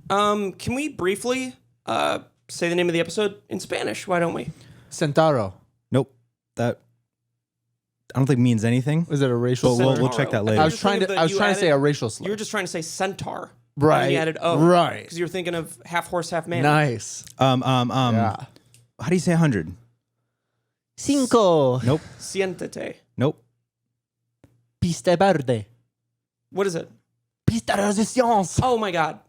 Can we briefly say the name of the episode in Spanish? Why don't we? Centauro. Nope. That I don't think means anything. Was it a racial But slur? we'll check that later. I was trying to say a racial slur. You were just trying to say centaur. Right. And you added O. Right. Because you were thinking of half horse, half man. Nice. Yeah. How do you say 100? Cinco. Nope. Siéntate. Nope. Pista verde. What is it? Pista de resistance. Oh my God.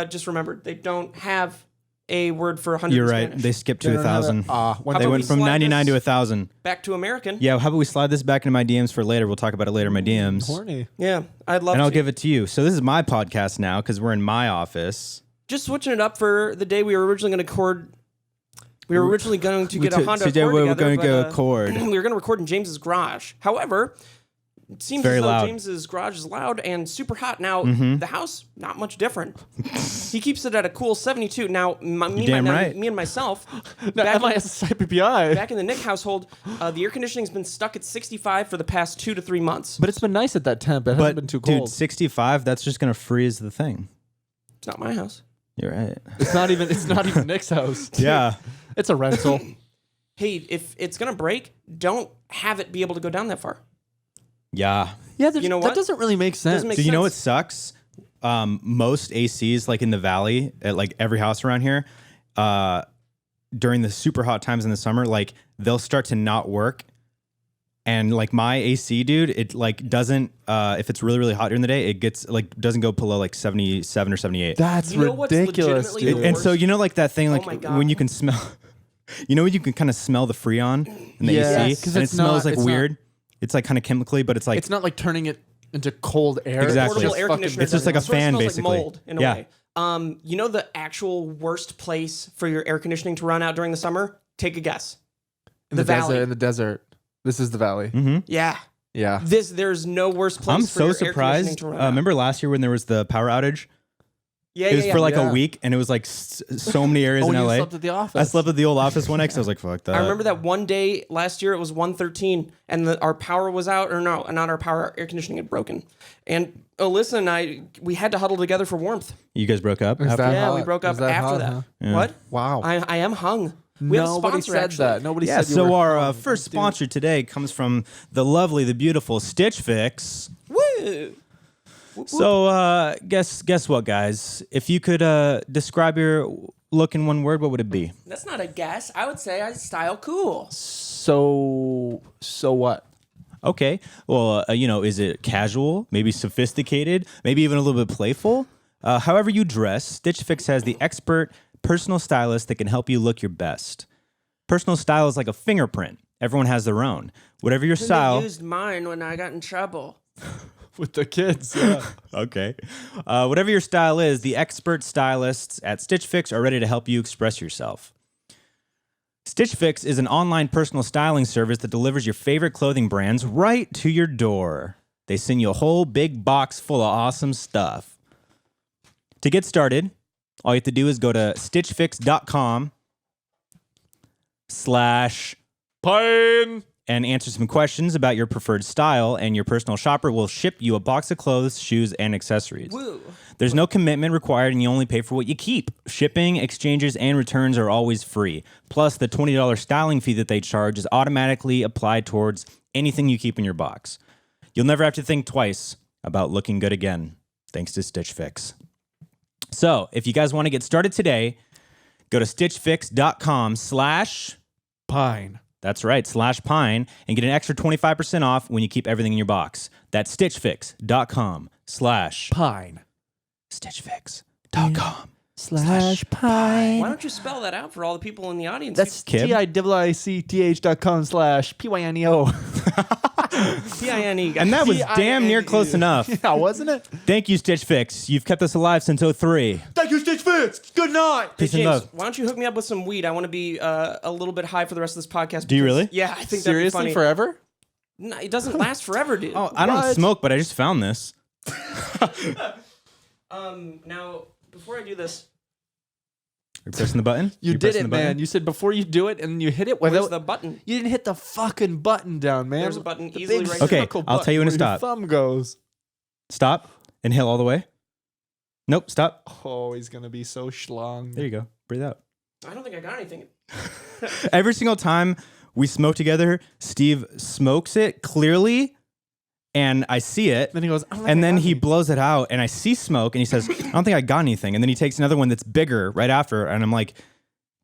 Just remembered, they don't have a word for 100 You're in right. Spanish. They skipped to 1,000. When How They about went we from slide 99 to this 1,000. Back to American. Yeah, how about we slide this back into my DMs for later? We'll talk about it later in my DMs. Horny. Yeah, I'd love And to. I'll give it to you. So this is my podcast now because we're in my office. Just switching it up for the day we were originally going to record. We were originally going to get a Honda Today Accord we were together, going to go but, Accord. we were going to record in James's garage. However, it seems Very as though loud. James's garage is loud and super hot. Now, Mm-hmm. the house, not much different. He keeps it at a cool 72. Now, me and myself, back, MISSIPPI. back in the Nick household, the air conditioning's been stuck at 65 for the past 2 to 3 months. But it's been nice at that temp. It hasn't been too cold. Dude, 65, that's just going to freeze the thing. It's not my house. You're right. It's not even Nick's house. Yeah. It's a rental. Hey, if it's going to break, don't have it be able to go down that far. Yeah. Yeah, You know that what? doesn't really make sense. Doesn't make So you know what sense. sucks? Most ACs, like in the valley, at like every house around here, during the super hot times in the summer, like they'll start to not work. And like my AC, dude, it like doesn't. If it's really really hot during the day, it gets like doesn't go below like 77 or 78. That's You know what's ridiculous, legitimately dude. the And so worst? you know like that thing like my God. when you can smell. You know when you can kind of smell the Freon in the Yes, AC, 'cause and it it's smells not- like it's not- weird. It's like kind of chemically, but it's like It's not like turning it into cold air. Exactly. Portable air conditioner. It's just like a Sort of fan, smells basically. Like mold in a Yeah. way. You know the actual worst place for your air conditioning to run out during the summer? Take a guess. in the desert. valley. In the desert. This is the valley. Mhm. Yeah. Yeah. There's no worse place I'm for so your air conditioning surprised. to run out. Remember last year when there was the power outage? Yeah, It was for like Yeah. a week, and it was like so many areas Oh, in you LA. slept at the office. I slept at the old office one night because I was like, "Fuck that." I remember that one day last year it was 1:13 and our power was out, or no, not our power, our air conditioning had broken. And Alyssa and we had to huddle together for warmth. You guys broke up. Is after? that Yeah, hot? we broke up Was that after hot, that. huh? Yeah. What? Wow. I am hung. We have a Nobody sponsor, said actually. that. Nobody Yeah. said you So were our hung. first Dude. sponsor today comes from the lovely, the beautiful Stitch Fix. Woo! So guess what, guys? If you could describe your look in one word, what would it be? That's not a guess. I would say I style cool. So what? Okay. Well, is it casual, maybe sophisticated, maybe even a little bit playful? However you dress, Stitch Fix has the expert personal stylist that can help you look your best. Personal style is like a fingerprint. Everyone has their own. Whatever your style. They used mine when I got in trouble. With the kids, yeah. Okay. Whatever your style is, the expert stylists at Stitch Fix are ready to help you express yourself. Stitch Fix is an online personal styling service that delivers your favorite clothing brands right to your door. They send you a whole big box full of awesome stuff. To get started, all you have to do is go to stitchfix.com/pine and answer some questions about your preferred style, and your personal shopper will ship you a box of clothes, shoes, and accessories. Woo. There's no commitment required, and you only pay for what you keep. Shipping, exchanges, and returns are always free. Plus, the $20 styling fee that they charge is automatically applied towards anything you keep in your box. You'll never have to think twice about looking good again, thanks to Stitch Fix. So, if you guys want to get started today, go to stitchfix.com/pine. That's right, /pine, and get an extra 25% off when you keep everything in your box. That's stitchfix.com/pine. Pine. Stitchfix.com/pine. Why don't you spell that out for all the people in the audience? That's Kib? TICTH.com/PYNEO. T-I-N-E. And that was damn near close enough. Yeah, wasn't it? Thank you, Stitch Fix. You've kept us alive since 03. Thank you, Stitch Fix. Good night. Peace and James, love. why don't you hook me up with some weed? I want to be a little bit high for the rest of this podcast. Do you because- really? Yeah, I think Seriously, that'd be funny. forever? No, it doesn't last forever, dude. Oh, I don't What? smoke, but I just found this. Now, before I do this, You're pressing the button? You did pressing it, the button? man. You said before you do it, and you hit it where's without the button? You didn't hit the fucking button down, man. There's a button The easily big right Okay, circle I'll tell you when to button where stop. your thumb goes. Stop. Inhale all the way. Nope. Stop. Oh, he's gonna be so schlong. There you go. Breathe out. I don't think I got anything. Every single time we smoke together, Steve smokes it clearly, and I see it. Then he goes, And then he blows it out, and I see smoke, and he says, I don't think I got anything. And then he takes another one that's bigger right after, and I'm like,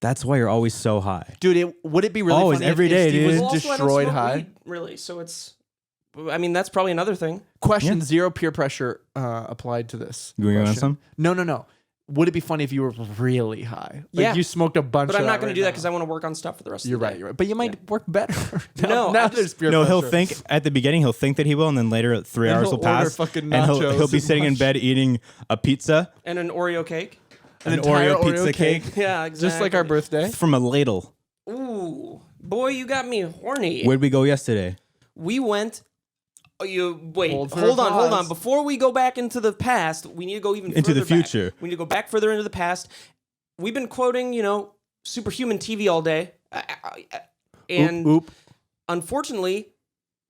that's why you're always so high. Dude, would it be really Always, funny every if day, Steve dude. was Well, also, I don't destroyed smoke high? weed, really, so it's. I mean, that's probably another thing. Question: Zero peer pressure applied to this. You want question. some? No. Would it be funny if you were really high? Like Yeah. you smoked a bunch. But I'm of not going right to do that now. because I want to work on stuff for the rest You're of the right. day. You're right. But you might work better. No, now I there's just- peer No, he'll pressure. think at the beginning, he'll think that he will, and then later 3 And hours he'll will pass. order fucking And nachos he'll be and sitting in lunch. bed eating a pizza, And an Oreo cake. An an entire Oreo pizza cake Yeah, exactly. just like our birthday. from a ladle. Ooh, boy, you got me horny. Where'd we go yesterday? We went. Oh, you wait. Hold Hold for on. Hold applause. on. Before we go back into the past, we need to go even Into the further back. future. We need to go back further into the past. We've been quoting, superhuman TV all day, and Oop. unfortunately,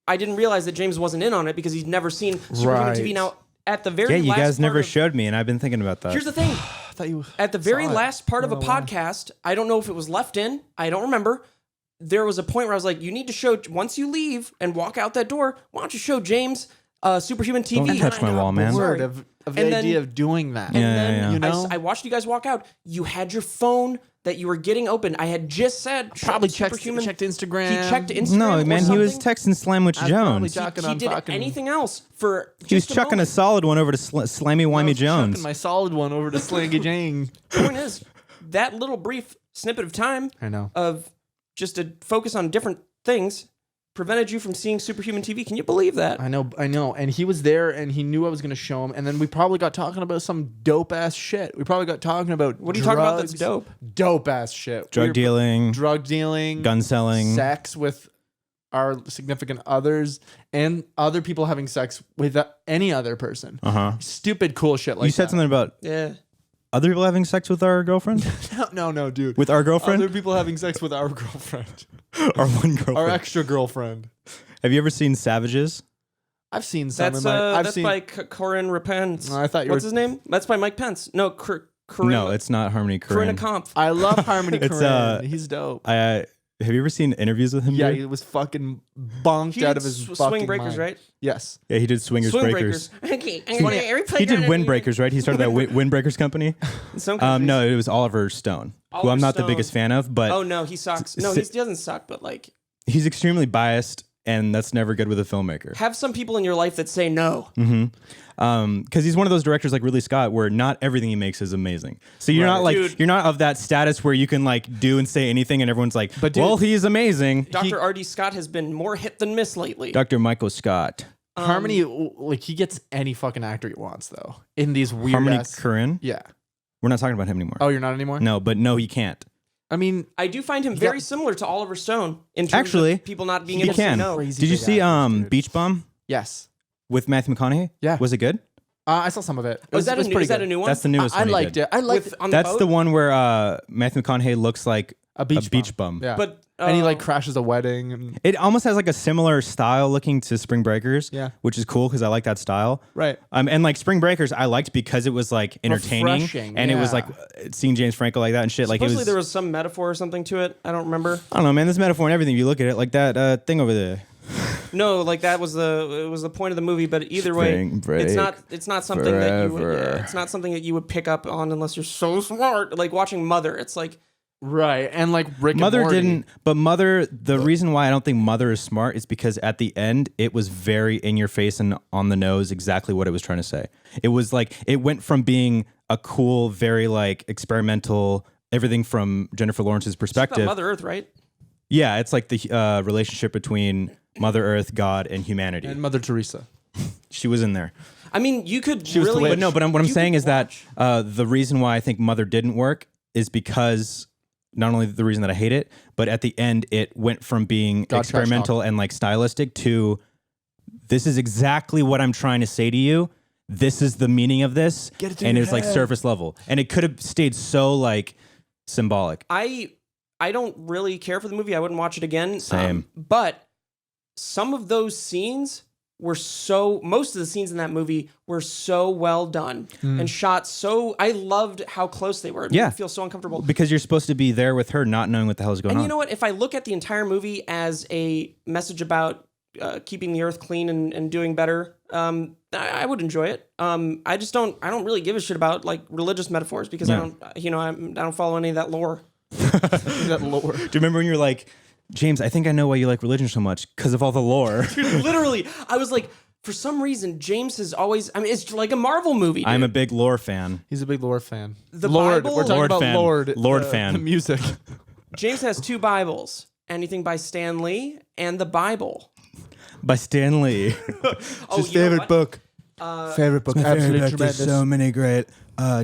I didn't realize that James wasn't in on it because he's never seen superhuman Right. TV. Now, at the very Yeah, you last guys never part of- showed me, and I've been thinking about that. Here's the thing. I thought you At the very saw it. last part of a I don't know why. podcast, I don't know if it was left in. I don't remember. There was a point where I was like, you need to show, once you leave and walk out that door, why don't you show James Superhuman TV? Don't touch my wall, man. Word of the And then- idea of doing that. And Yeah, then yeah, yeah. You know? I watched you guys walk out. You had your phone that you were getting open. I had just said Probably Superhuman. checked Instagram. He checked Instagram. No, or man, he was something. texting Slamwich I'd probably Jones. talk- He on did fucking- anything else for. He was just a chucking a moment. solid one over to Slammy I Wimey was chucking Jones. my solid one over to Slangy Jang. The point is, that little brief snippet of time I know. of just to focus on different things prevented you from seeing Superhuman TV. Can you believe that? I know. And he was there, and he knew I was going to show him. And then we probably got talking about some dope ass shit. We probably got talking about What are you talking about that's dope? Dope ass shit. Drug dealing, drug dealing, gun selling. sex with our significant others, and other people having sex with any other person. Uh-huh. Stupid cool shit like You said that. something about Yeah. other people having sex with our girlfriend? No, dude. With our girlfriend? Other people having sex with our girlfriend, Our one girlfriend. our extra girlfriend. Have you ever seen Savages? I've seen some. That's in my, I've that's seen. by Corinne Repens. I thought you What's were- his name? That's by Mike Pence. No, Corinne. No, it's not Harmony Corinna Korine. Kampf. I love Harmony It's, Korine. He's dope. Have you ever seen interviews with him? Yeah, dude? he was fucking bonked He out did of his Swing fucking Breakers, mind. right? Yes. Yeah, he did Swingers Swing Breakers. Breakers. Okay. He did Windbreakers, right? He started that Windbreakers company. Some countries. No, it was Oliver Stone, who Oliver I'm not the Stone. biggest fan of, but Oh no, he sucks. No, he doesn't suck. But like, he's extremely biased, and that's never good with a filmmaker. have some people in your life that say no. Because he's one of those directors like Ridley Scott, where not everything he makes is amazing. So you're not like Dude. you're not of that status where you can like do and say anything, and everyone's like, But dude- "Well, he's amazing." Dr. R.D. Scott has been more hit than miss lately. Dr. Michael Scott, Harmony, like he gets any fucking actor he wants though. In these weird Harmony ass. Korine. Yeah. We're not talking about him anymore. Oh, you're not anymore. No, but no, he can't. I mean, I do find him very similar to Oliver Stone in terms Actually, of people not being He able to say can. no. Crazy Did you big see actors, dude. Beach Bum yes. with Matthew McConaughey? Yeah. Was it good? I saw some of it. Oh, is that, was a new, pretty is that good. a new one? That's the newest I one. he liked did. it. I liked With, it. on That's boat? the one where Matthew McConaughey looks like A beach bum. Yeah. But and he like crashes a wedding. And, It almost has like a similar style looking to Spring Breakers, Yeah. which is cool because I like that style. right. And like Spring Breakers, I liked because it was like entertaining, Refreshing, and it was yeah. like seeing James Franco like that and shit. Like it supposedly was, there was some metaphor or something to it. I don't remember. I don't know, man. This metaphor and everything. You look at it like that thing over there. No, like that was the point of the movie. But either Spring way, it's break not something that you would, forever. it's not something that you would pick up on unless you're so smart. Like watching Mother, it's like Right. And like Rick Mother and Morty. didn't, but Mother. The reason why I don't think Mother is smart is because at the end it was very in your face and on the nose exactly what it was trying to say. It was like it went from being a cool, very like experimental, everything from Jennifer Lawrence's it's about perspective. Mother Earth, right? Yeah, it's like the relationship between Mother Earth, God, and humanity. and Mother Teresa. She was in there. I mean, you could was really. the But no, but what I'm you saying could is that the reason why I think Mother didn't work is because not only the reason that I hate it, but at the end it went from being God, experimental and like stylistic to this is exactly what I'm trying to say to you. This is the meaning of this, Get it through and your it's like head. surface level, and it could have stayed so like symbolic. I don't really care for the movie. I wouldn't watch it again. Same. But some of those scenes most of the scenes in that movie were so well done and shot so. I loved how close they were. It made me feel so uncomfortable. Because you're supposed to be there with her, not knowing what the hell is going And on. you know what? If I look at the entire movie as a message about keeping the earth clean and doing better, I would enjoy it. I don't really give a shit about like religious metaphors because I don't follow any of that lore. That lore. Do you remember when you were like, James, I think I know why you like religion so much because of all the lore. Dude, literally, I was like, for some reason, James has always. I mean, it's like a Marvel movie. Dude. I'm a big lore fan. He's a big lore fan. The Lord, Bible? we're talking Lord about fan. Lord fan. the music. James has 2 Bibles. Anything by Stan Lee and the Bible. By Stan Lee. His favorite book. Favorite book. Absolutely There's tremendous. so many great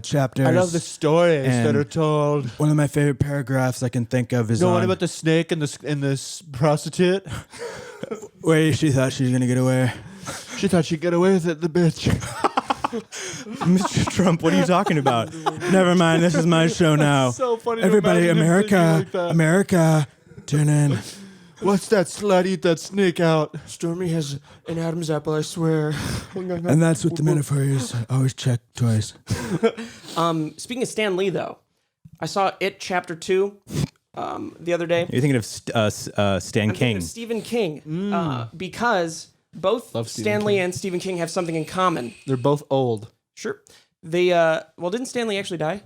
chapters. I love the stories that And are told. One of my favorite paragraphs I can think of is The one on about the snake and the prostitute. where she thought she was gonna get away. She thought she'd get away with it, the bitch. Mr. Trump, what are you talking about? Never mind, this is my show now. So funny. to Everybody, imagine him thinking America, like that. America, tune in. What's that slut? Eat that snake out. Stormy has an Adam's apple, I swear. And that's what the metaphor is. Always check twice. Speaking of Stan Lee, though, I saw It Chapter 2 the other day. You're thinking of Stan I'm thinking King. of Stephen King because both Love Stephen Stan Lee King. and Stephen King have something in common. They're both old. Sure. They didn't Stan Lee actually die?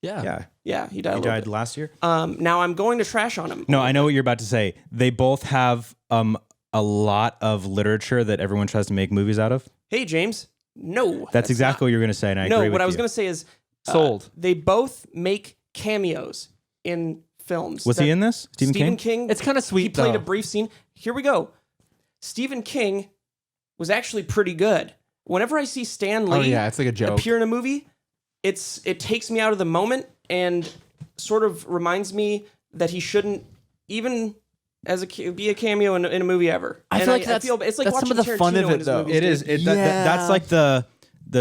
Yeah. Yeah, he died. He a little died bit. last year. Now I'm going to trash on him. No, I know what you're about to say. They both have a lot of literature that everyone tries to make movies out of. Hey, James. No, That's exactly what you're going to say, and I agree No, with what I was you. going to say is Sold. They both make cameos in films. Was he in this? Stephen King. It's kind of sweet. He played though. a brief scene. Here we go. Stephen King was actually pretty good. Whenever I see Stan Lee Oh yeah, it's like a joke. appear in a movie, it takes me out of the moment and sort of reminds me that he shouldn't even be a cameo in a movie ever. I And feel like that's it's like some watching of the fun Tarantino of in it, his though. movies, It dude. is. Yeah. That's like the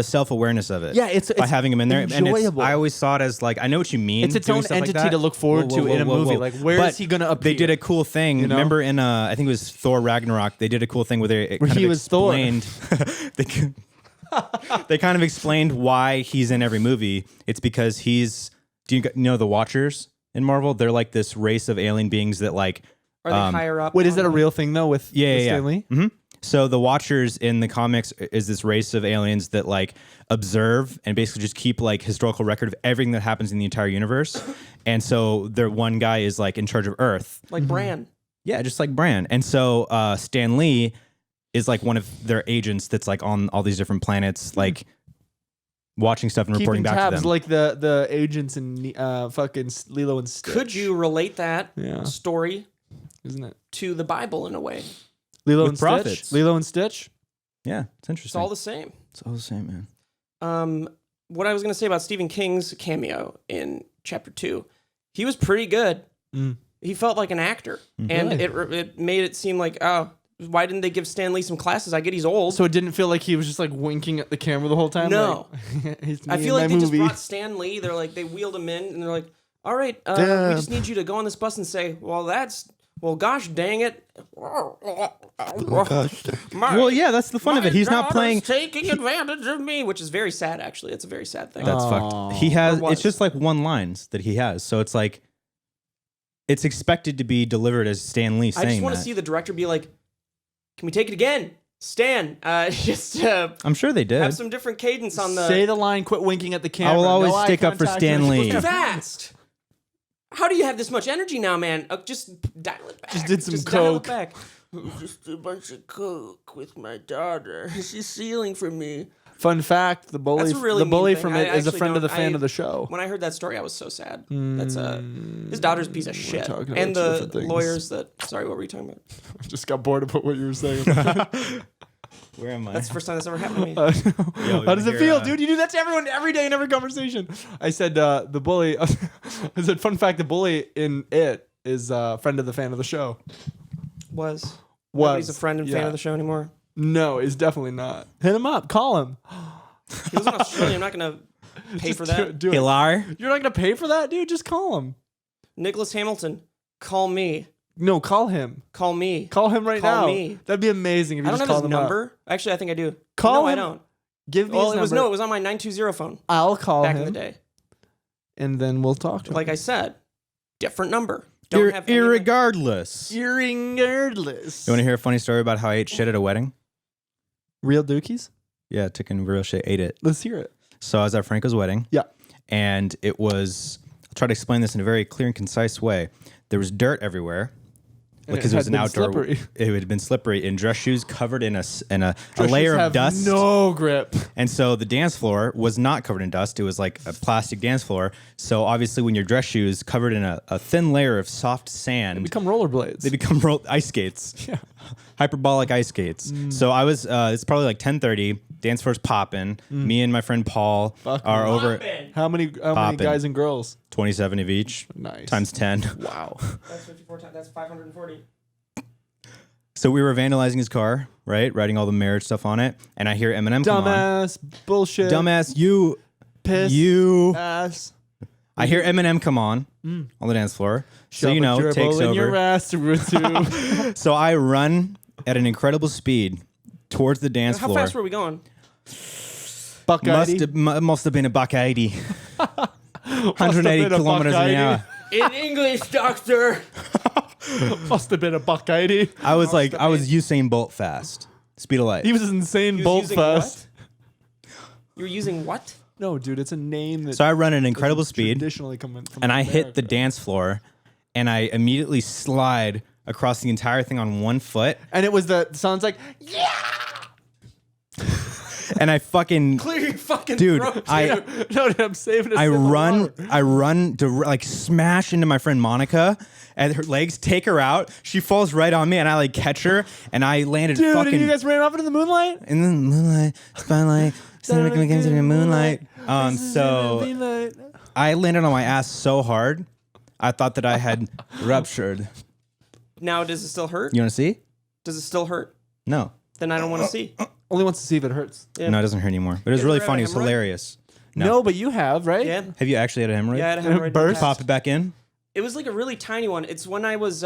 self-awareness of it. Yeah, it's by having him in there. And enjoyable. I always saw it as like, I know what you mean. It's its doing own stuff like entity that. to look forward to in a movie. Like, where is But he gonna appear? They did a cool thing. You know? Remember in I think it was Thor Ragnarok. They did a cool thing where he was Thor. they kind of explained why he's in every movie. It's because do you know the Watchers in Marvel? They're like this race of alien beings that like. Are they higher up? Wait, is that a on- real thing though? With Yeah. Stan Lee? Mm-hmm. So the Watchers in the comics is this race of aliens that like observe and basically just keep like historical record of everything that happens in the entire universe. And so their one guy is like in charge of Earth. like Bran? Yeah, just like Bran. And so Stan Lee is like one of their agents that's like on all these different planets, like watching stuff and reporting Keeping back to tabs them. like the agents in fucking Lilo and Stitch. Could you relate that Yeah. story Isn't it? to the Bible in a way? Lilo With and prophets. Stitch. Lilo and Stitch. Yeah, it's It's interesting. all the same. It's all the same, man. What I was going to say about Stephen King's cameo in Chapter 2, he was pretty good. He felt like an actor, and it made it seem like, oh, why didn't they give Stan Lee some classes? I get he's old. So it didn't feel like he was just like winking at the camera the whole time. No. Like, it's I me feel in like my they movie. just brought Stan Lee. They're like, they wheeled him in, and they're like, all right, we Damn. just need you to go on this bus and say, well, gosh dang it. Well, yeah, that's the fun of it. He's not playing. taking advantage of me, which is very sad, actually. It's a very sad thing. That's fucked. He has. Or was. It's just like one lines that he has. So it's like, it's expected to be delivered as Stan Lee I saying just want to that. see the director be like, can we take it again? Stan, just I'm sure they did. have some different cadence on the... Say the line. Quit winking at the camera. I will always No eye stick up for contact. Stan You're Lee. supposed to- fast. How do you have this much energy now, man? Just dial it back. Just did some dial it coke. back. Just a bunch of coke with my daughter. She's stealing from me. Fun fact: the bully, That's a really the bully mean thing. from I it is a actually friend of the don't- fan I- of the show. When I heard that story, I was so sad. That's his daughter's a piece of shit. talking about And two the different things. lawyers that... Sorry, what were you talking about? I just got bored about what you were saying. Where am I? That's the first time that's ever happened to me. How does it hear, feel, dude? You do that to everyone every day in every conversation. I said the bully. I said, fun fact: the bully in it is a friend of the fan of the show. Was. Nobody's a friend and fan yeah. of the show anymore. No, he's definitely not. Hit him up. Call him. He lives in Australia. I'm not going to pay for that. Do it. Pilar. You're not gonna pay for that, dude. Just call him. Nicholas Hamilton, call me. No, call him. Call me. Call him right Call now. me. That'd be amazing if you I don't just have called his him up. number. Actually, I think I do. Call no, I him. don't. Give me Well, his it number. was on my 920 phone I'll call back him in the day. and then we'll talk to him. Like I said, different number. Don't have Irregardless. Irregardless. You want to hear a funny story about how I ate shit at a wedding? Real dookies? Yeah, took in real shit, ate it. Let's hear it. So I was at Franco's wedding. Yeah. And it was, I'll try to explain this in a very clear and concise way. There was dirt everywhere And because it was had an been outdoor. slippery. It had been slippery in dress shoes covered in a Dress layer shoes of have dust. No grip. And so the dance floor was not covered in dust. It was like a plastic dance floor. So obviously, when your dress shoes covered in a thin layer of soft sand, Become rollerblades. they become ice skates. Yeah. Hyperbolic ice skates. So I was. It's probably like 10:30. Dance floor's popping. Me and my friend Paul are over How many Poppin'. guys and girls? 27 of each. Nice. Times 10. Wow. That's 54 times. That's 540. So we were vandalizing his car, right? Writing all the marriage stuff on it, and I hear Eminem come on. Dumbass. Bullshit. Dumbass, you. Piss. You. Ass. I hear Eminem come on the dance floor. So, Shove you a know, gerbil takes in over. your ass, Rutu. So I run at an incredible speed towards the dance How floor. fast were we going? Must have been a buck 80. 180 been a kilometers buck an 80. hour. In English, doctor. Must have been a buck 80. I was Usain Bolt fast. Speed of light. He was insane He was bolt using fast. You were using what? No, dude, it's a name that So I run at an incredible speed, traditionally come from and I hit the America. dance floor, and I immediately slide across the entire thing on one foot, And it was the sounds like and I fucking Clear your fucking dude, throat. no, dude, I'm saving it. I run to like smash into my friend Monica, and her legs take her out. She falls right on me, and I like catch her, and I landed Dude, fucking and you guys ran off into the moonlight? in the moonlight, spotlight, cinema games in the moonlight. So I landed on my ass so hard, I thought that I had ruptured. Now, does it still hurt? You want to see? Does it still hurt? No. Then I don't want to see. Only wants to see if it hurts. Yeah. No, it doesn't hurt anymore. But it was You really ever had funny. a It was hemorrhoid? hilarious. No. No, but you have, right? Yeah. Have you actually had a hemorrhoid? Yeah, I had a hemorrhoid. in the Burst? past. Pop it back in? It was like a really tiny one. It's when I was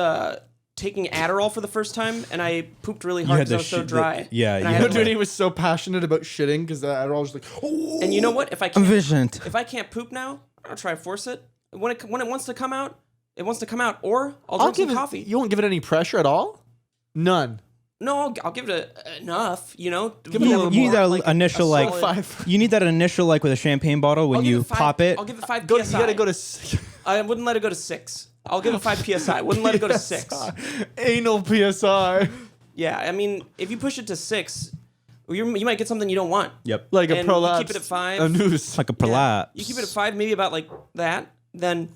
taking Adderall for the first time, and I pooped really hard had because I the was so shit- dry. yeah, And you I had had the- Dude, he was so passionate about shitting because that all was like, oh. And you know what? If I I'm can't, visioned. if I can't poop now, I'll try to force it. When it wants to come out, it wants to come out. Or I'll drink some coffee. You won't give it any pressure at all? None. No, I'll give it enough. You know, Give it a little You need more. that initial like solid- you need that initial like with a champagne bottle when I'll give you it 5 pop it. I'll give it 5 You psi. gotta go to I wouldn't let it go to 6. I'll give it 5 psi. Wouldn't let it go to 6. Anal PSI. Yeah, I mean, if you push it to 6, you might get something you don't want. Yep. Like a And you prolapse. keep it at 5. A noose. Like a Yeah. prolapse. You keep it at 5, maybe about like that. Then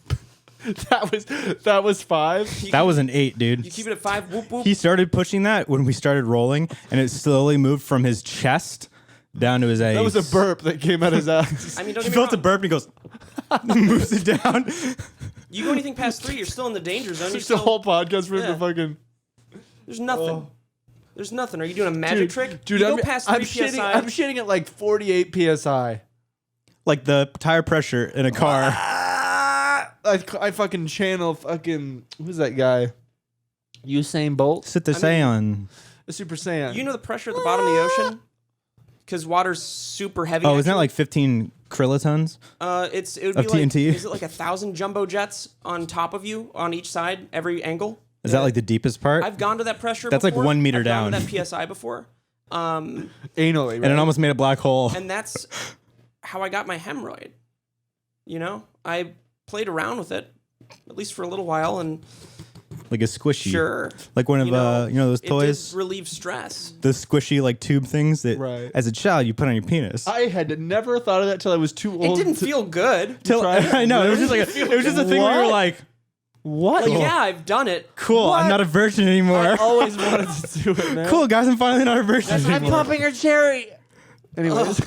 That was 5. That was an 8, dude. you keep it at 5. Whoop whoop. He started pushing that when we started rolling, and it slowly moved from his chest down to his ass. That was a burp that came out his ass. I mean, don't He get me felt a wrong. burp and he goes, moves it down. You go anything past 3, you're still in the danger zone. You're Just a still, whole podcast for him Yeah. to fucking. there's nothing. There's nothing. Are you doing a magic trick? Dude, you I'm, go past I'm 3 shitting. psi. I'm shitting at like 48 psi. Like the tire pressure in a car. I fucking channel fucking who's that guy? Usain Bolt, Sit the say on. the Super Saiyan. You know the pressure at the bottom of the ocean? Because water's super heavy. Oh, isn't that actually. like 15 kilotons? It would of be like, TNT? is it like 1,000 jumbo jets on top of you on each side, every angle? Is that like the deepest part? I've gone to that pressure. That's like before. 1 meter I've gone down. to that psi before, anally, right? and it almost made a black hole. and that's how I got my hemorrhoid. You know, I played around with it at least for a little while, and Like a squishy. sure, Like one of those it toys. did relieve stress. The squishy like tube things that Right. as a child you put on your penis. I had never thought of that till I was too It old. didn't to- feel good. I know. It was just like it was just a thing where you were What? like, What? Like, yeah, I've done it. cool, I'm not a virgin anymore. I always wanted to do it, man. Cool, guys, I'm finally not a virgin I'm anymore. popping her cherry. Anyways,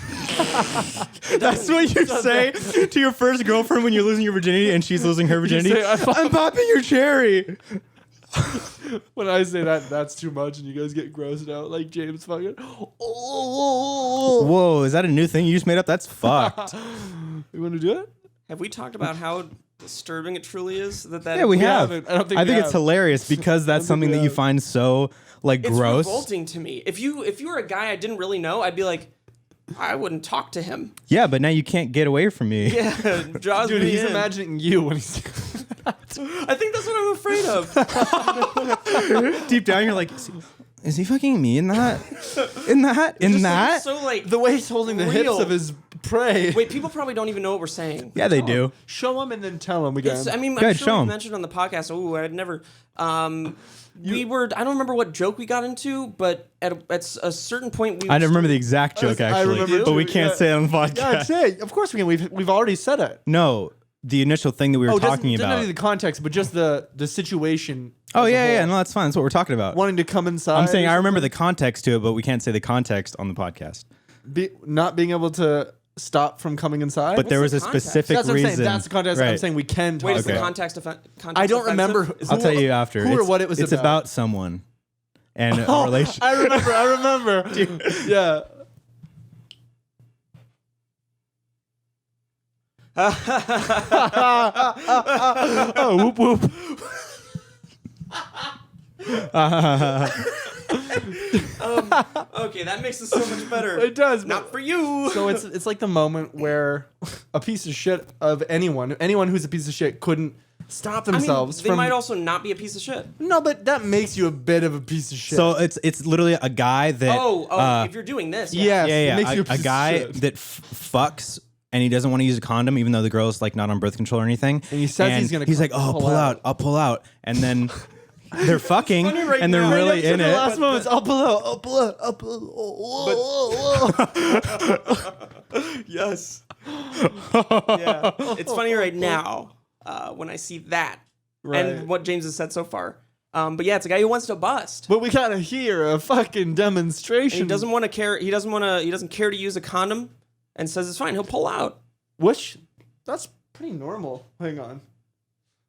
That's what you say to your first girlfriend when you're losing your virginity and she's losing her virginity. say, I'm popping your cherry. when I say that, that's too much, and you guys get grossed out like James fucking. Oh, Whoa, is that a new thing you just made up? That's fucked. you want to do it? Have we talked about how disturbing it truly is that Yeah, we have. haven't. I don't think I we think it's have. hilarious because that's something that you find so like it's gross. revolting to me. If you were a guy I didn't really know, I'd be like, I wouldn't talk to him. Yeah, but now you can't get away from me. Yeah, draws Dude, me he's in. imagining you when he's. I think that's what I'm afraid of. Deep down, you're like, is he fucking me in that? In that? In Just that? so like The way he's holding the hips Real. of his prey. Wait, people probably don't even know what we're saying. Yeah, they do. Show him and then tell him again. I mean, Go ahead, I'm show sure we 'em. mentioned on the podcast. Oh, I'd never. We were. I don't remember what joke we got into, but at a certain point, we. I don't remember the exact joke I actually, remember but we too, can't yeah. say it on the podcast. Yeah, I'd say. Of course we can. We've already said it. No, the initial thing that we were talking doesn't about. need the context, but just the situation. Oh as a yeah, whole. yeah. No, that's fine. That's what we're talking about. Wanting to come inside. I'm saying or I remember something. the context to it, but we can't say the context on the podcast. Not being able to stop from coming inside. But there was the a context? specific that's what I'm reason. saying. That's the context. I'm Right. saying we can talk Wait, is about. the context I don't remember. Is I'll it- tell you after. who or It's- what it was It's about. about someone and a Oh, relation. I remember. Yeah. Oh, whoop whoop. Okay, that makes it so much better. It does. Not for you. So it's like the moment where a piece of shit of anyone who's a piece of shit couldn't stop I mean, themselves they from. might also not be a piece of shit. No, but that makes you a bit of a piece of shit. So it's literally a guy that If you're doing this, yes, yeah, it makes you a piece of guy shit. that fucks and he doesn't want to use a condom even though the girl's like not on birth control or anything. And he says he's gonna like, oh, pull pull out. out, I'll pull out, and then they're fucking funny right and they're now. really in the it. last moments, I'll pull out, I'll pull out, I'll pull out. yes. Yeah, it's funny right now when I see that Right. and what James has said so far. But yeah, it's a guy who wants to bust. But we gotta hear a fucking demonstration. And he doesn't want to care. He doesn't care to use a condom, and says it's fine. He'll pull out. Which, that's pretty normal. Hang on.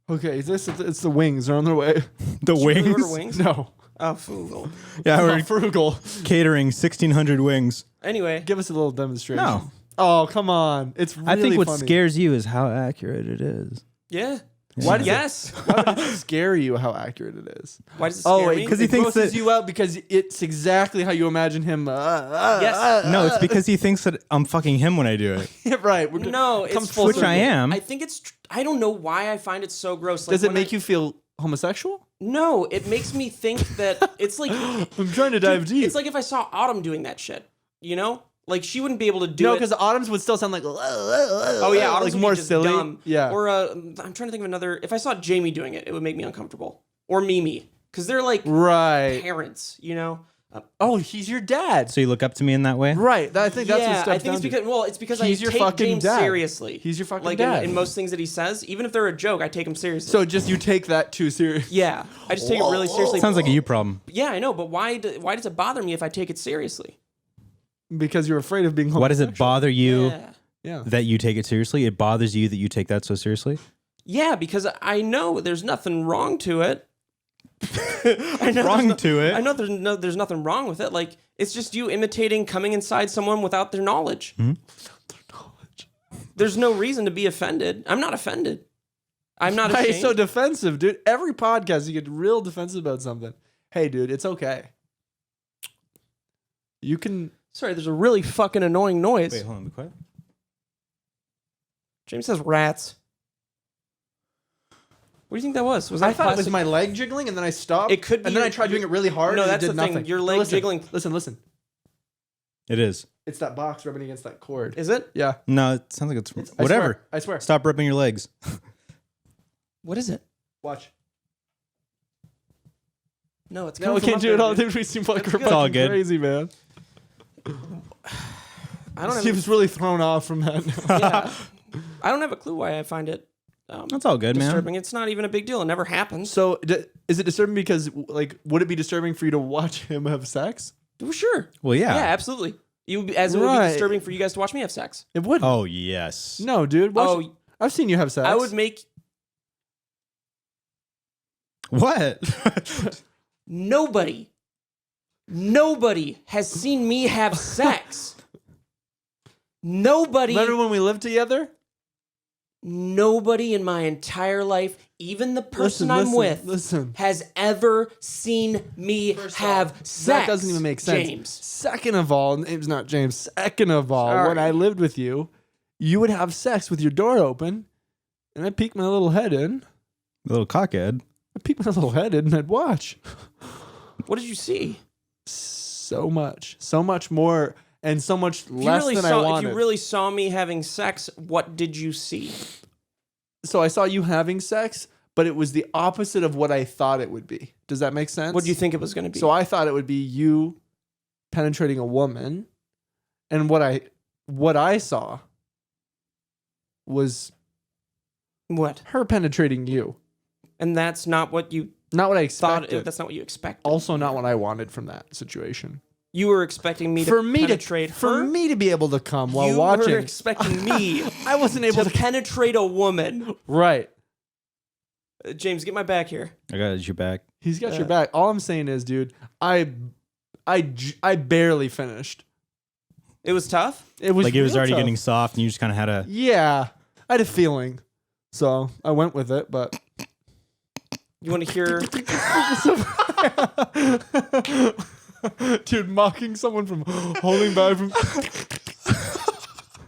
Okay, it's the wings. They're on their way. The Did you really wings. order wings? No. Oh, frugal. Yeah, We're we're frugal. catering 1,600 wings. Anyway, Give us a little demonstration. No. Oh, come on. It's really I think what funny. scares you is how accurate it is. yeah. Why does Yes. Why would it scare you how accurate it is? Why does it scare me? because he thinks grosses that- you out because it's exactly how you imagine him. Yes. No, it's because he thinks that I'm fucking him when I do it. Right. No, it's comes full Which circle. I am. I think it's. I don't know why I find it so gross. Like Does it when make you feel homosexual? No, it makes me think that it's like. I'm trying to dive deep. It's like if I saw Autumn doing that shit. You know, like she wouldn't be able to do no, it. because Autumn's would still sound like. Oh yeah, Autumn's like would more be just silly. dumb. Yeah. Or I'm trying to think of another. If I saw Jamie doing it, it would make me uncomfortable. Or Mimi, because they're like Right. parents. You know. Oh, he's your dad. So you look up to me in that way? Right. I think that's what Yeah, steps I think down it's to. because it's because He's I your take fucking James dad. seriously. He's your fucking like dad. in most things that he says, even if they're a joke, I take him seriously. So just you take that too serious. yeah, I just take it really seriously. Sounds like a you problem. Yeah, I know, but why does it bother me if I take it seriously? Because you're afraid of being homosexual. Why does it bother you Yeah. Yeah. that you take it seriously? It bothers you that you take that so seriously? Yeah, because I know there's nothing wrong to it. I know Wrong there's to it? I know there's nothing wrong with it. Like it's just you imitating coming inside someone without their knowledge. There's no reason to be offended. I'm not offended. I'm not Why are you ashamed. so defensive, dude? Every podcast you get real defensive about something. Hey, dude, it's okay. You can. Sorry, there's a really fucking annoying noise. Wait, hold on, be quiet. James says rats. What do you think that was? Was that I thought it was plastic? my leg jiggling, and then I stopped. It could be and then your- I tried doing it really hard. No, and that's it did the thing. nothing. Your No, leg listen, jiggling- Listen. It is. It's that box rubbing against that cord. Is it? Yeah. No, it sounds like it's I whatever. swear. I swear. Stop ripping your legs. What is it? Watch. No, it's No, coming we from can't up do there, it all. dude. Dude, we seem like That's we're good. It's all fucking good. crazy, man. I don't He have. was really thrown off from that. Yeah, I don't have a clue why I find it That's all good, man. disturbing. It's not even a big deal. It never happens. So, is it disturbing because, like, would it be disturbing for you to watch him have sex? Well, sure. Well, yeah. Yeah, absolutely. It would be as it would Right. be disturbing for you guys to watch me have sex. It would. Oh, yes. No, dude. Watch I've seen you have sex. I would make What? nobody has seen me have sex. Nobody. Remember when we lived together? Nobody in my entire life, even the person Listen, I'm with, listen. has ever seen me have sex. That doesn't even make sense. James. Second of all, name's not James. Second of all, Sorry. when I lived with you, you would have sex with your door open, and I'd peek my little head in. A little cockhead. I'd peek my little head in, and I'd watch. What did you see? So much more, and so much less than I If wanted. you really saw me having sex, what did you see? So I saw you having sex, but it was the opposite of what I thought it would be. Does that make sense? What do you think it was going to be? So I thought it would be you penetrating a woman, and what I saw was what? her penetrating you. And that's not what you Not what I thought. expected. That's not what you expected. Also not what I wanted from that situation. You were expecting me to penetrate her. For me to be able to come while you watching. were expecting me I wasn't able to to. penetrate a woman. Right. James, get my back here. I got your back. He's got your back. All I'm saying is, dude, I barely finished. It was tough. It was Like it was real already tough. getting soft, and you just kind of had a. Yeah, I had a feeling, so I went with it. But You want to hear? dude, mocking someone from holding back from.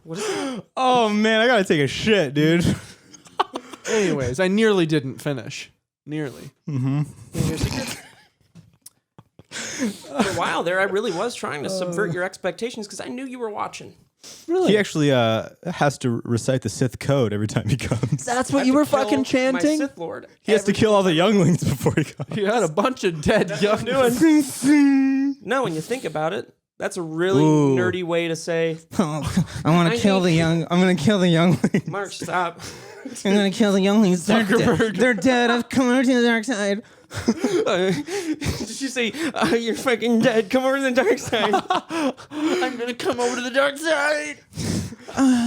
What is that? Oh man, I gotta take a shit, dude. Anyways, I nearly didn't finish. Nearly. You wanna hear a secret? For a while there, I really was trying to subvert your expectations because I knew you were watching. Really? He actually has to recite the Sith code every time he comes. That's I what have you to were kill fucking My chanting. Sith Lord. He has to kill all the younglings before he comes. You had a bunch of dead young. No, when you think about it, that's a really Ooh. nerdy way to say, I want I to kill hate- the young. I'm gonna kill the younglings. Mark, stop. I'm gonna kill the younglings. They're Zuckerberg. dead. They're dead. I've come over to the dark side. Did you say, you're fucking dead, come over to the dark side? I'm gonna come over to the dark side.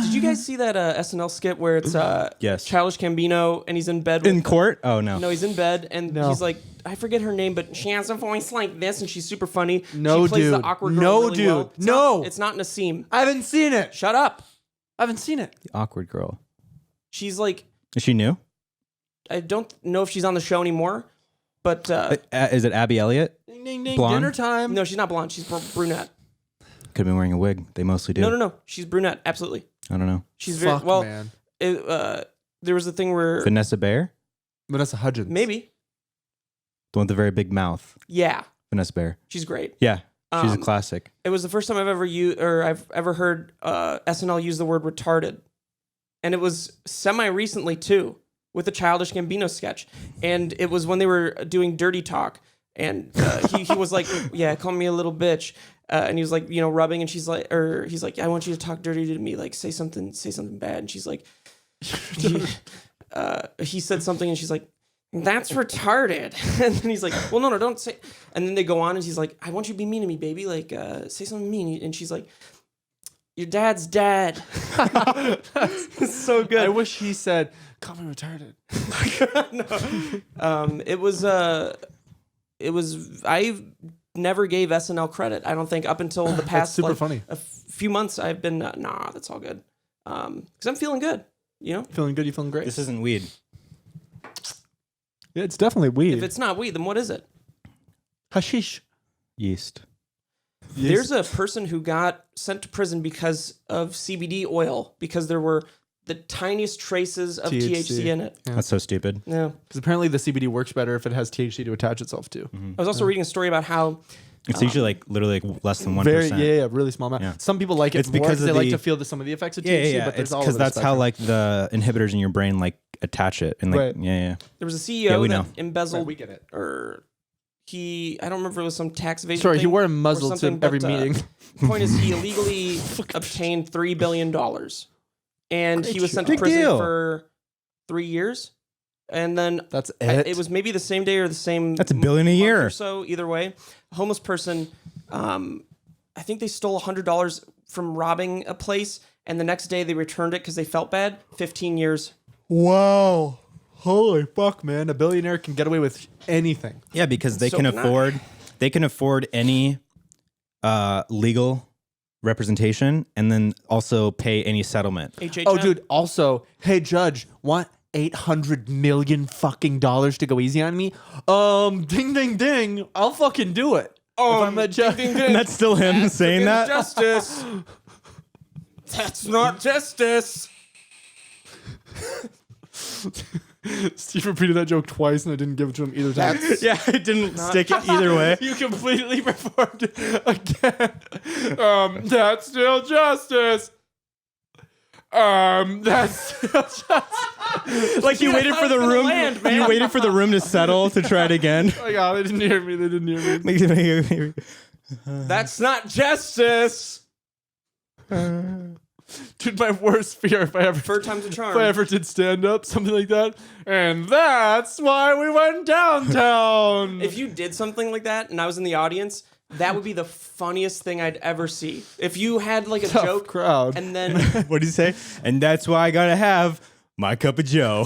Did you guys see that SNL skit where it's Yes. Childish Gambino and he's in bed with In court? Oh no. No, he's in bed and No. he's like, I forget her name, but she has a voice like this and she's super funny. No, she plays dude. the awkward girl No, really dude. well. No. It's not Nassim. I haven't seen it. Shut up. I haven't seen it. The awkward girl. She's like, Is she new? I don't know if she's on the show anymore, but Is it Abby Elliott? Ding ding ding. Blonde? Dinner time. no, she's not blonde. She's brunette. Could have been wearing a wig. They mostly do. No. She's brunette. Absolutely. I don't know. She's very Fuck, well. man. There was a thing where Vanessa Bayer, Vanessa Hudgens. maybe, the one with the very big mouth. yeah, Vanessa Bayer. she's great. Yeah, she's a Um, classic. It was the first time I've ever heard SNL use the word retarded, and it was semi recently too with the Childish Gambino sketch, and it was when they were doing Dirty Talk, and he was like, yeah, call me a little bitch. And he was like, rubbing, and he's like, yeah, I want you to talk dirty to me, like say something bad, and she's like, he said something, and she's like, that's retarded, and then he's like, well, no, don't say, and then they go on, and he's like, I want you to be mean to me, baby, like, say something mean, and she's like, your dad's dead. It's so good. I wish he said, "Call me retarded." It was I never gave SNL credit. I don't think up until the past super funny. a few months I've been nah, that's all good. Because I'm feeling good. Feeling good? You feeling great? This isn't weed. Yeah, it's definitely weed. If it's not weed, then what is it? Hashish. Yeast. There's a person who got sent to prison because of CBD oil because there were the tiniest traces of THC in it. That's so stupid. Yeah. Because apparently the CBD works better if it has THC to attach itself to. I was also reading a story about how It's usually literally less than 1%. Very, yeah, really small amount. Yeah. Some people like it It's more because because of they like the- to feel some of the effects of THC. Yeah. But It's there's all because over the that's how spectrum. like the inhibitors in your brain like attach it and like Right. yeah. there was a Yeah, CEO we that know. embezzled we get it. or I don't remember if it was some tax evasion. Sorry, thing he wore a or muzzle something, to every but, meeting. Point is, he illegally obtained $3 billion, and he was sent to Big prison deal. for 3 years. And then That's it. it was maybe the same day or the same. That's $1 billion a month year. Or so either way, a homeless person. I think they stole $100 from robbing a place, and the next day they returned it because they felt bad. 15 years. Wow. Holy fuck, man. A billionaire can get away with anything. Yeah, because they So can can I. afford any legal representation, and then also pay any settlement. HHM. Oh, dude. Also, hey, judge, want $800 million fucking dollars to go easy on me? Ding, ding, ding. I'll fucking do it. If I'm a judge. And that's still him saying that? Justice. That's not justice. Steve repeated that joke twice, and I didn't give it to him either time. Yeah, it didn't stick it either way. You completely performed it again. That's still justice. That's still justice. Like you waited for the gonna room. land, man. You waited for the room to settle to try it again. Oh my God, they didn't hear me. They didn't hear me. That's not justice. Dude, my worst fear if I Third time's a charm. did stand up, something like that. And that's why we went downtown. If you did something like that and I was in the audience, that would be the funniest thing I'd ever see. If you had like a Tough joke crowd. and then What do you say? And that's why I gotta have my cup of Joe.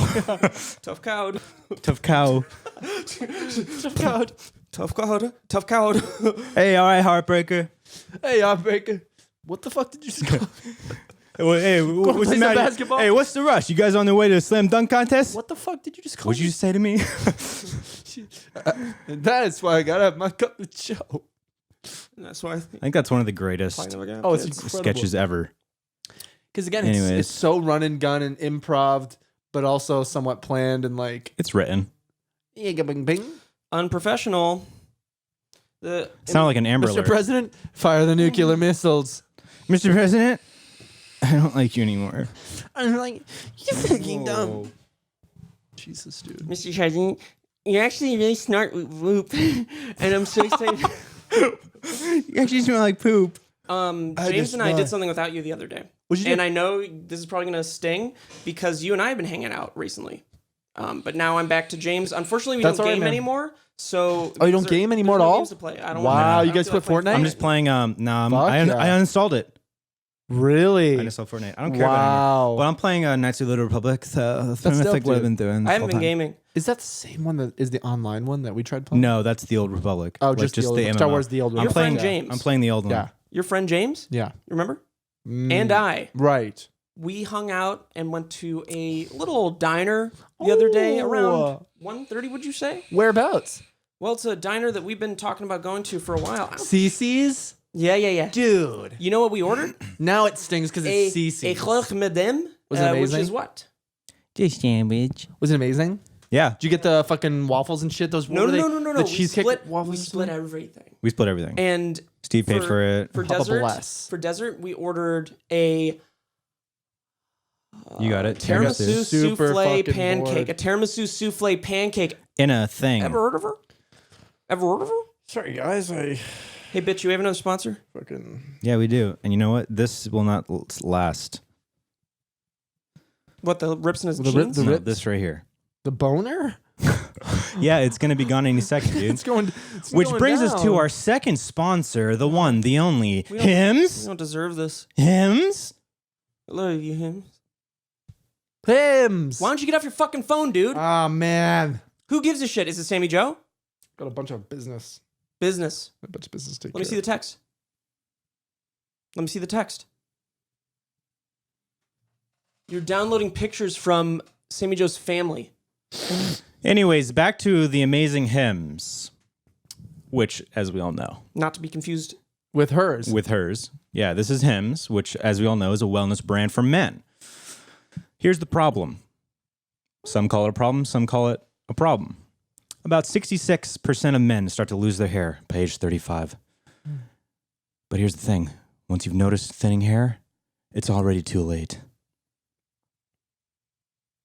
tough crowd, Tough cow. tough crowd, tough crowd, tough crowd. Hey, all right, heartbreaker. Hey, I'm Baker. What the fuck did you just call? Hey, what's play the some matter? basketball? Hey, what's the rush? You guys on the way to the slam dunk contest? What the fuck did you just call? What'd you just say to me? And that's why I gotta have my cup of Joe. That's why I I think that's one of the greatest Oh, it's incredible. sketches ever. Because again, Anyways. it's so run and gun and improv, but also somewhat planned and like It's written. yeah, bing bing. unprofessional. The Sound like an Amber Mr. Alert. President, fire the nuclear missiles. Mr. President, I don't like you anymore. I'm like, you're fucking dumb. Jesus, dude. Mr. President, you're actually really smart with Whoop, and I'm so excited. You actually smell like poop. James just and I smell- did something without you the other day. What'd you do? And I know this is probably going to sting because you and I have been hanging out recently. But now I'm back to James. Unfortunately, we That's don't all right, game man. anymore. So Oh, you don't game anymore there's at no all? games to play. I don't Wow, I you don't guys feel play like playing Fortnite? I'm just playing. Fuck I yeah. uninstalled it. Really? I uninstalled Fortnite. I don't care about it Wow. anymore. But I'm playing Knights of the Little Republic. So that's dope, like what I've dude. been doing. I haven't been gaming. Is that the same one that is the online one that we tried playing? No, that's the Old Republic. Oh, Like, just the old MMO. Star Wars, the old one. Your playing- friend James. I'm playing the old one. Yeah. Your friend James, Yeah. remember? Mm, And I. Right. We hung out and went to a little diner the other day around 1:30, would you say? Whereabouts? Well, it's a diner that we've been talking about going to for a while. CC's? Yeah. Dude. You know what we ordered? Now it stings because A it's CC's. croque madame, Was it which amazing? is what? Just sandwich. Was it amazing? Yeah, Did you get the fucking waffles and shit? Those No. The We cheesecake split, waffles. we and split stuff? everything. we split everything. And Steve paid for it. For Papa dessert, bless. we ordered a You got it. tiramisu Super souffle fucking pancake. bored. A tiramisu souffle pancake. In a thing. Ever heard of her? Ever heard of her? Sorry, guys. I Hey, bitch, you have another sponsor? fucking. Yeah, we do. And you know what? This will not last. What, the rips in his The rip- jeans? the No, ribs? this right here. The boner? Yeah, it's gonna be gone any second, dude. It's going. Which brings us to our second sponsor, the one, the only, We Hims. don't deserve this. Hims. I love you, him. Pims. Why don't you get off your fucking phone, dude? Oh man, Who gives a shit? Is it Sammy Joe? got a bunch of business. Business. A bunch of business to take Let me see the text. Let me see the text. You're downloading pictures from Sammy Joe's family. Anyways, back to the amazing Hims, which, as we all know, Not to be confused. with hers. with hers. Yeah, this is Hims, which, as we all know, is a wellness brand for men. Here's the problem. Some call it a problem, some call it a problem. About 66% of men start to lose their hair by age 35. But here's the thing. Once you've noticed thinning hair, it's already too late.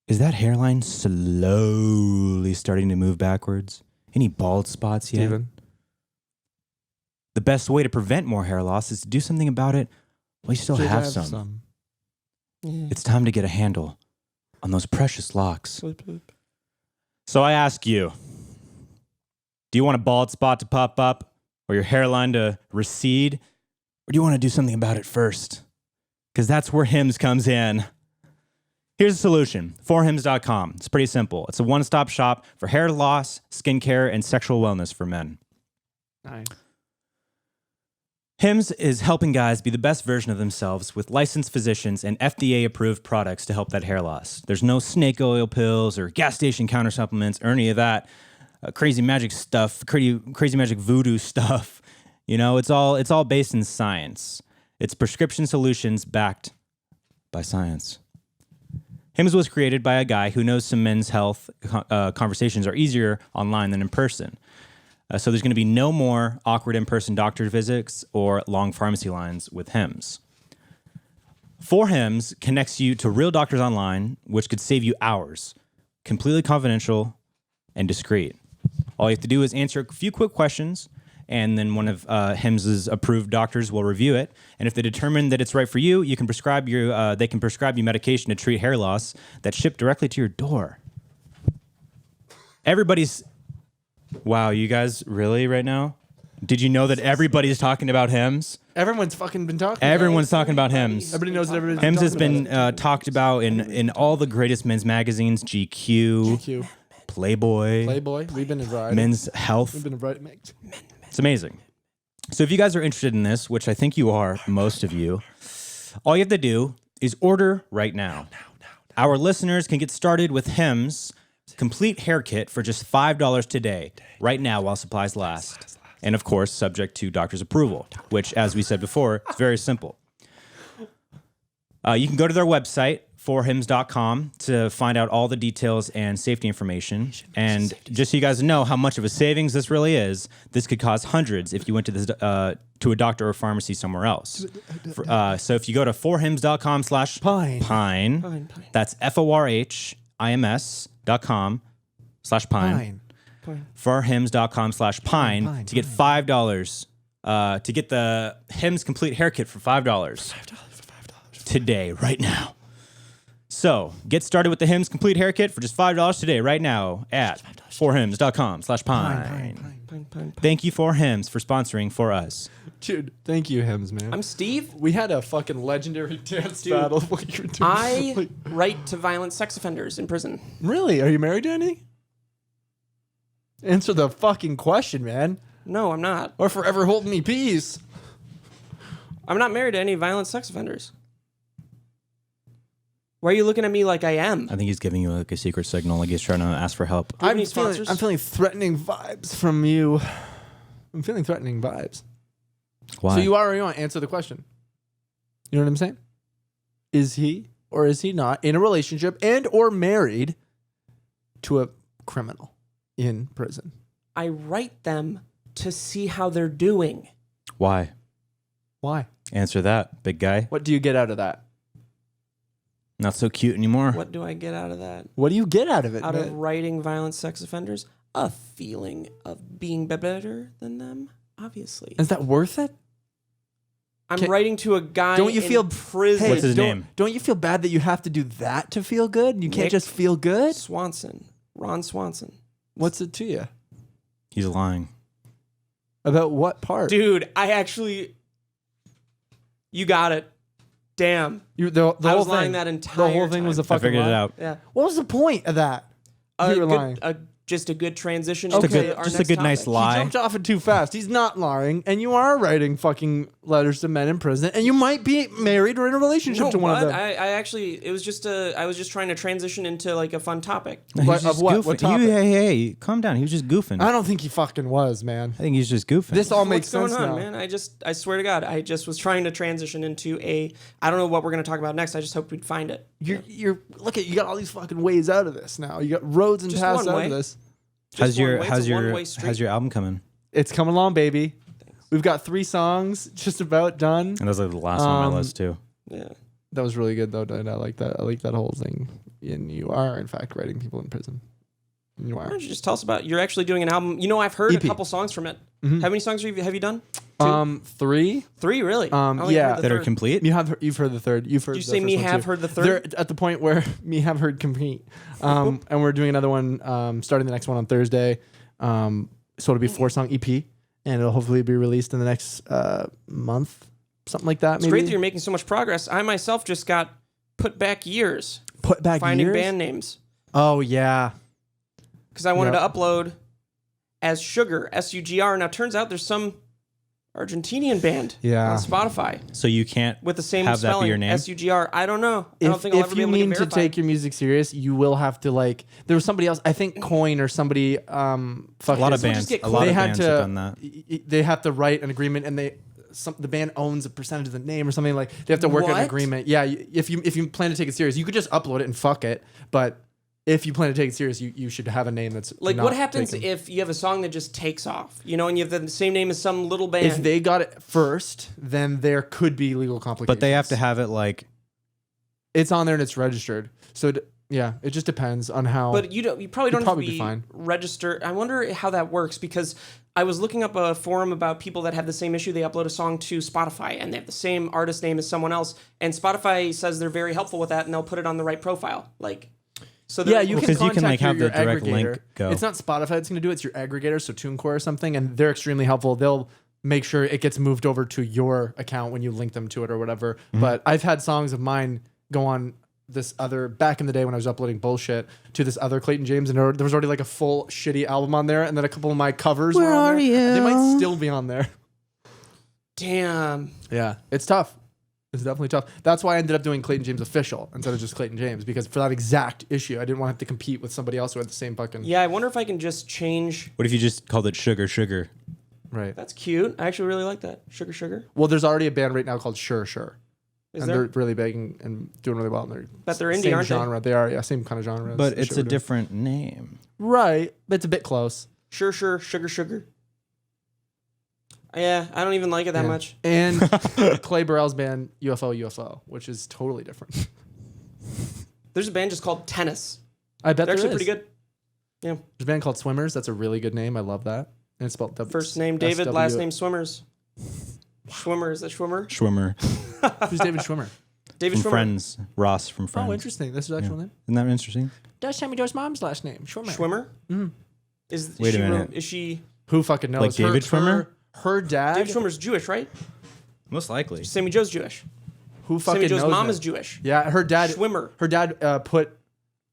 Is that hairline slowly starting to move backwards? Any bald spots yet? Steven. The best way to prevent more hair loss is to do something about it while you still have some. It's time to get a handle on those precious locks. So I ask you, do you want a bald spot to pop up or your hairline to recede? Or do you want to do something about it first? Because that's where Hims comes in. Here's the solution, forhims.com. It's pretty simple. It's a one-stop shop for hair loss, skincare, and sexual wellness for men. Nice. Hims is helping guys be the best version of themselves with licensed physicians and FDA-approved products to help that hair loss. There's no snake oil pills or gas station counter supplements or any of that crazy magic stuff, crazy magic voodoo stuff. You know, it's all based in science. It's prescription solutions backed by science. Hims was created by a guy who knows some men's health conversations are easier online than in person. So there's going to be no more awkward in-person doctor visits or long pharmacy lines with Hims. 4Hims connects you to real doctors online, which could save you hours, completely confidential and discreet. All you have to do is answer a few quick questions, and then one of Hims' approved doctors will review it. And if they determine that it's right for you, they can prescribe you medication to treat hair loss that's shipped directly to your door. Wow, you guys really right now? Did you know that everybody's talking about Hims? Everyone's fucking been talking. Everyone's talking about Hims. Everybody knows that everybody's Hims has talking been about talked about in all the greatest men's magazines, GQ, GQ. Playboy, We've been in variety. Men's Health. We've been in variety. It's amazing. So if you guys are interested in this, which I think you are, most of you, all you have to do is order right now. Our listeners can get started with Hims complete hair kit for just $5 today, right now while supplies last. And of course, subject to doctor's approval, which, as we said before, is very simple. You can go to their website, 4hims.com, to find out all the details and safety information. And just so you guys know how much of a savings this really is, this could cost hundreds if you went to this to a doctor or pharmacy somewhere else. So if you go to 4hims.com/pine, that's FORHIMS.com/pine. 4hims.com/pine to get $5 to get the Hims complete hair kit for $5 today, right now. So get started with the Hims complete hair kit for just $5 today, right now at 4hims.com/pine. Thank you 4Hims for sponsoring for us. Dude, thank you, Hims, man. I'm Steve. We had a fucking legendary dance battle. What you were doing. I write to violent sex offenders in prison. Really? Are you married to any? Answer the fucking question, man. No, I'm not. Or forever hold me peace. I'm not married to any violent sex offenders. Why are you looking at me like I am? I think he's giving you like a secret signal, like he's trying to ask for help. Do you have any sponsors? I'm feeling threatening vibes from you. I'm feeling threatening vibes. Why? So you already want to answer the question. You know what I'm saying? Is he or is he not in a relationship and or married to a criminal in prison? I write them to see how they're doing. Why? Why? Answer that, big guy. What do you get out of that? Not so cute anymore. What do I get out of that? What do you get out of it? Out man? of writing violent sex offenders? A feeling of being better than them, obviously. Is that worth it? I'm writing to a guy Don't you in feel prison. What's his name? Don't you feel bad that you have to do that to feel good? You can't Nick just feel good? Swanson. Ron Swanson. What's it to you? He's lying. About what part? Dude, you got it. Damn. The I whole was lying thing, that entire the whole thing was a time. I fucking figured lie. it out. Yeah. What was the point of that? You were lying. Just a good transition Okay. into our Just a next good, nice topic. lie. He jumped off it too fast. He's not lying, and you are writing fucking letters to men in prison, and you might be married or in a relationship No, to one what? of them. I actually, it was just I was just trying to transition into like a fun topic. No, he was What- of just what? goofing. What topic? Hey, calm down. He was just goofing. I don't think he fucking was, man. I think he's just goofing. This all makes What's sense going on, now. man? I swear to God, I just was trying to transition into I don't know what we're going to talk about next. I just hope we'd find it. You're look at you got all these fucking ways out of this now. You got roads and Just paths one out way. of this. Just one way. It's a one-way how's street. your album coming? It's coming along, baby. We've got 3 songs just about done. And that was like the last one on my list too. Yeah. That was really good though, dude. I like that. I like that whole thing. And you are, in fact, writing people in prison. You Why are. don't you just tell us about? You're actually doing an album. You know, I've heard EP. a couple songs from it. Mhm. How many songs have you done? 3. 3, really? I only yeah. heard the That are third. complete? You've heard the third. You've heard. Did you the say first me one, have too. heard the third? They're at the point where me have heard compete, and we're doing another one. Starting the next one on Thursday. So it'll be a 4-song EP, and it'll hopefully be released in the next month, something like that. It's maybe. great that you're making so much progress. I myself just got put back years Put back finding years? band names Oh yeah. because I wanted Yep. to upload as Sugar, SUGR. Now, turns out there's some Argentinian band. Yeah. On Spotify So you can't with the same have that be spelling. your name. SUGR. I don't know. I don't think I'll ever If be you able to get mean to verified. take your music serious, you will have to like. There was somebody else. I think Coin or somebody. A lot of bands. get A lot they of had bands to. have done that. They have to write an agreement, and the band owns a percentage of the name or something like. They have to work out an What? agreement. Yeah, if you plan to take it serious, you could just upload it and fuck it. But if you plan to take it serious, you should have a name that's Like, not what happens taken. if you have a song that just takes off, you know, and you have the same name as some little band? If they got it first, then there could be legal complications. But they have to have it like. It's on there and it's registered. So yeah, it just depends on how. But you probably don't have probably to be be fine. registered. I wonder how that works because I was looking up a forum about people that have the same issue. They upload a song to Spotify and they have the same artist name as someone else, and Spotify says they're very helpful with that and they'll put it on the right profile. Like, so yeah, you Well, can 'cause you can, contact like, have your the direct aggregator. link go. It's not Spotify that's going to do it. It's your aggregator, so TuneCore or something, and they're extremely helpful. They'll make sure it gets moved over to your account when you link them to it or whatever. Mm-hmm. But I've had songs of mine go on this other back in the day when I was uploading bullshit to this other Clayton James, and there was already like a full shitty album on there, and then a couple of my covers were on there. They might still be on there. damn. Yeah, it's tough. It's definitely tough. That's why I ended up doing Clayton James Official instead of just Clayton James, because for that exact issue, I didn't want to have to compete with somebody else who had the same fucking. Yeah, I wonder if I can just change. What if you just called it Sugar Sugar? Right. That's cute. I actually really like that. Sugar Sugar. Well, there's already a band right now called Sure Sure. Is And there? they're really big and doing really well. And they're Bet they're indie, same aren't they? genre. They are, yeah, same kind of genre. as But the it's shit a we're doing. different name. Right, but it's a bit close. Sure, Sugar Sugar. Yeah, I don't even like it that Yeah. much. And Clay Burrell's band UFO, which is totally different. There's a band just called Tennis. I bet They're actually there is. pretty good. Yeah. There's a band called Swimmers. That's a really good name. I love that. And it's spelled First name David, last name Swimmers. Schwimmer, is that Schwimmer? Schwimmer. Who's David Schwimmer? David From Schwimmer. Friends. Ross from Friends. Oh, interesting. That's his actual name. Isn't that interesting? That's Sammy Joe's mom's last name. Schwimmer. Schwimmer? Mm-hmm. Wait a she minute. Is she? Who fucking knows? Like David Schwimmer? Her dad. David Schwimmer's Jewish, right? Most likely. Sammy Joe's Jewish. Who fucking Sammy Joe's knows? mom man? is Jewish. Yeah, her dad. Schwimmer. Her dad put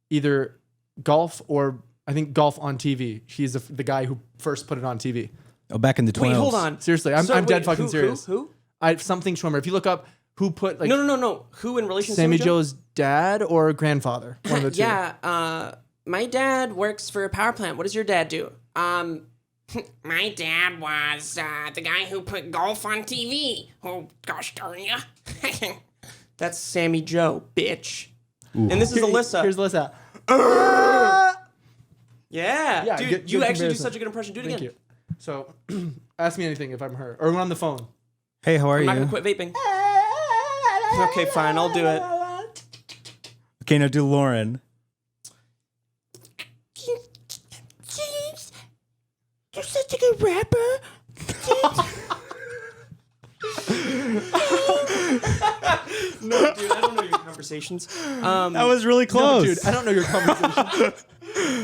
either golf or I think golf on TV. He's the guy who first put it on TV. Oh, back in the 12s. Wait, hold on. Seriously, I'm So, dead wait, fucking who, serious. Who? Something Schwimmer. If you look up who put like No. Who in relation to Sammy Joe? Joe's dad or grandfather, one of the two. Yeah, my dad works for a power plant. What does your dad do? My dad was the guy who put golf on TV. Oh, gosh darn ya. That's Sammy Joe, bitch. And this is Alyssa. Here's Alyssa. Yeah, Yeah, dude, good you actually do comparison. such a good impression. Do it Thank again. you. So, ask me anything if I'm her or when on the phone. Hey, how are I'm not you? gonna quit vaping. Okay, fine, I'll do it. Okay, now do Lauren. You're such a good rapper. No, dude, I don't know your conversations. That was really close. Dude, I don't know your conversation.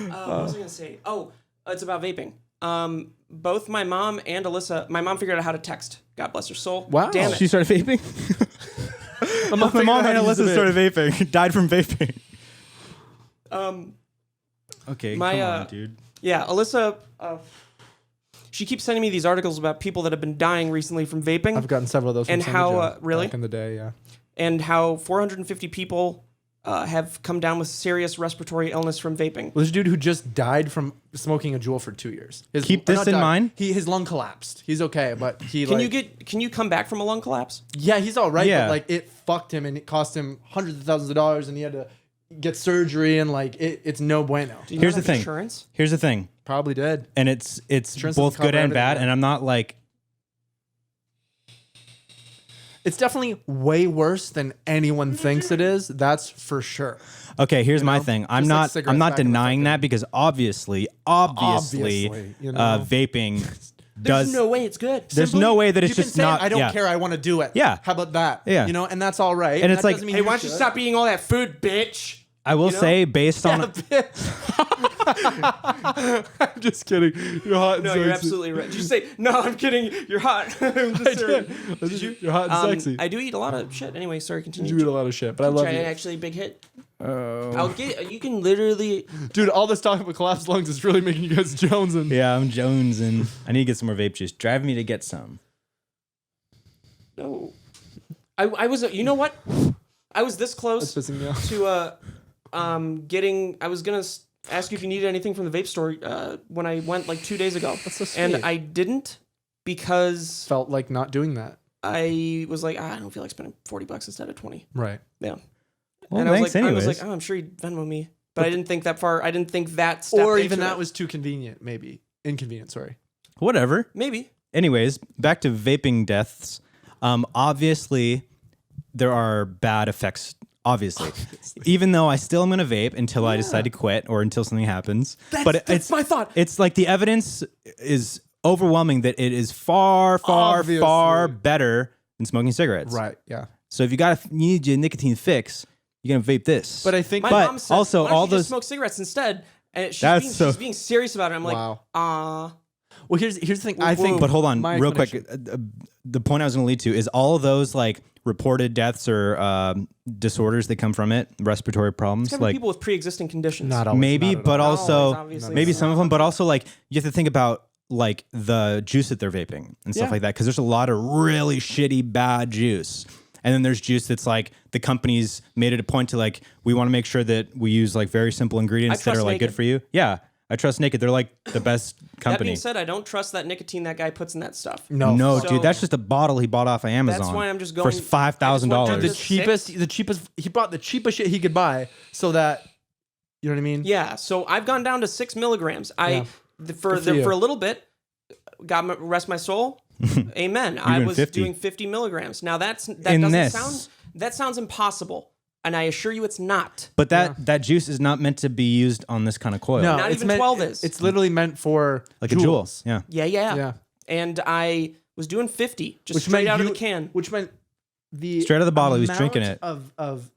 What was I gonna say? Oh, it's about vaping. Both my mom and Alyssa, my mom figured out how to text. God bless her soul. Wow. Damn it. She started vaping? My mom and Alyssa started vaping. Died from vaping. Okay, My, come on, dude. Yeah, Alyssa, she keeps sending me these articles about people that have been dying recently from vaping. I've gotten several of those. From And Sammy how, Joe really? back in the day, yeah. And how 450 people have come down with serious respiratory illness from vaping. Well, there's a dude who just died from smoking a jewel for 2 years. Keep this in mind. His lung collapsed. He's okay, but he Can you come back from a lung collapse? Yeah, he's all right, Yeah. but like it fucked him and it cost him hundreds of thousands of dollars and he had to get surgery and like it's no bueno. Do you Here's not the have thing. Insurance? Here's the thing. Probably did. And it's Insurance both doesn't cover good and everything, bad. yeah. And I'm not like, It's definitely way worse than anyone thinks it is. That's for sure. okay, here's my know? thing. Just I'm like not cigarettes back in the denying fucking- that because obviously, you know? vaping There's does. no way it's good. There's no way that it's You can just say, not. I don't yeah. care. I want to do it. Yeah. How about that? Yeah. You know, and that's all right. And it's that like, doesn't mean Hey, why don't you should. stop eating all that food, bitch? I will You know? say, based on. I'm just kidding. You're hot. And No, sexy. you're absolutely right. Did you say, no, I'm kidding, you're hot. I'm just sorry. Did you? You're hot and sexy. I do eat a lot of shit. Anyway, sorry, continue. You eat a lot of shit, but I love Try you. actually big hit. I'll get. You can literally. Dude, all this talk about collapsed lungs is really making you guys jonesing. Yeah, I'm Jones, and I need to get some more vape juice. Drive me to get some. No. I was, you know what? I was this close That's pissing me off. to getting, I was going to ask you if you needed anything from the vape store when I went like 2 days ago. That's so sweet. And I didn't because Felt like not doing that. I was like, I don't feel like spending $40 instead of 20. Right. Yeah. Well, And I was thanks like, anyways. I'm sure he'd Venmo me. But I didn't think that far. I didn't think that step Or even into that it. was too convenient, maybe. Inconvenient, sorry. Whatever. Maybe. Anyways, back to vaping deaths. Obviously, there are bad effects. Obviously. Even though I still am going to vape until I decide to quit or until something happens. That's my thought. It's like the evidence is overwhelming that it is far, far, Obviously. far better than smoking cigarettes. Right, yeah. So if you need your nicotine fix, you're going to vape this. But I think... My But mom says, also, why don't all you those- just smoke cigarettes instead. And That's she's being serious about it. I'm like, Wow. Well, here's the thing. I think... But hold on, my real quick. explanation- The point I was going to lead to is all of those like reported deaths or disorders that come from it, respiratory problems, it's like people with pre-existing conditions. Not always, maybe, not at but all. Not also always, obviously. maybe some of them, but also like you have to think about like the juice that they're vaping and stuff Yeah. like that because there's a lot of really shitty bad juice. And then there's juice that's like the companies made it a point to like we want to make sure that we use like very simple ingredients that are trust like good Naked. for you. Yeah, I trust Naked. They're like the best That company. being said, I don't trust that nicotine that guy puts in that stuff. No, So- dude, that's just a bottle he bought off of Amazon. That's why I'm just going for $5,000. The Just cheapest... He bought the cheapest shit he could buy so that... You know what I mean? Yeah, so I've gone down to 6 milligrams. Yeah. For Good for you. a little bit, rest my soul. Amen. I doing was 50. doing 50 milligrams. Now that In doesn't this. sounds impossible, and I assure you it's not. But that juice is not meant to be used on this kind of coil. No, Not it's even meant, 12 is. It's literally meant for like a jewel. joules. Yeah. Yeah. Yeah. And I was doing 50, just Which straight meant out of you- the can. Which meant the Straight out of the bottle, he was amount drinking it. of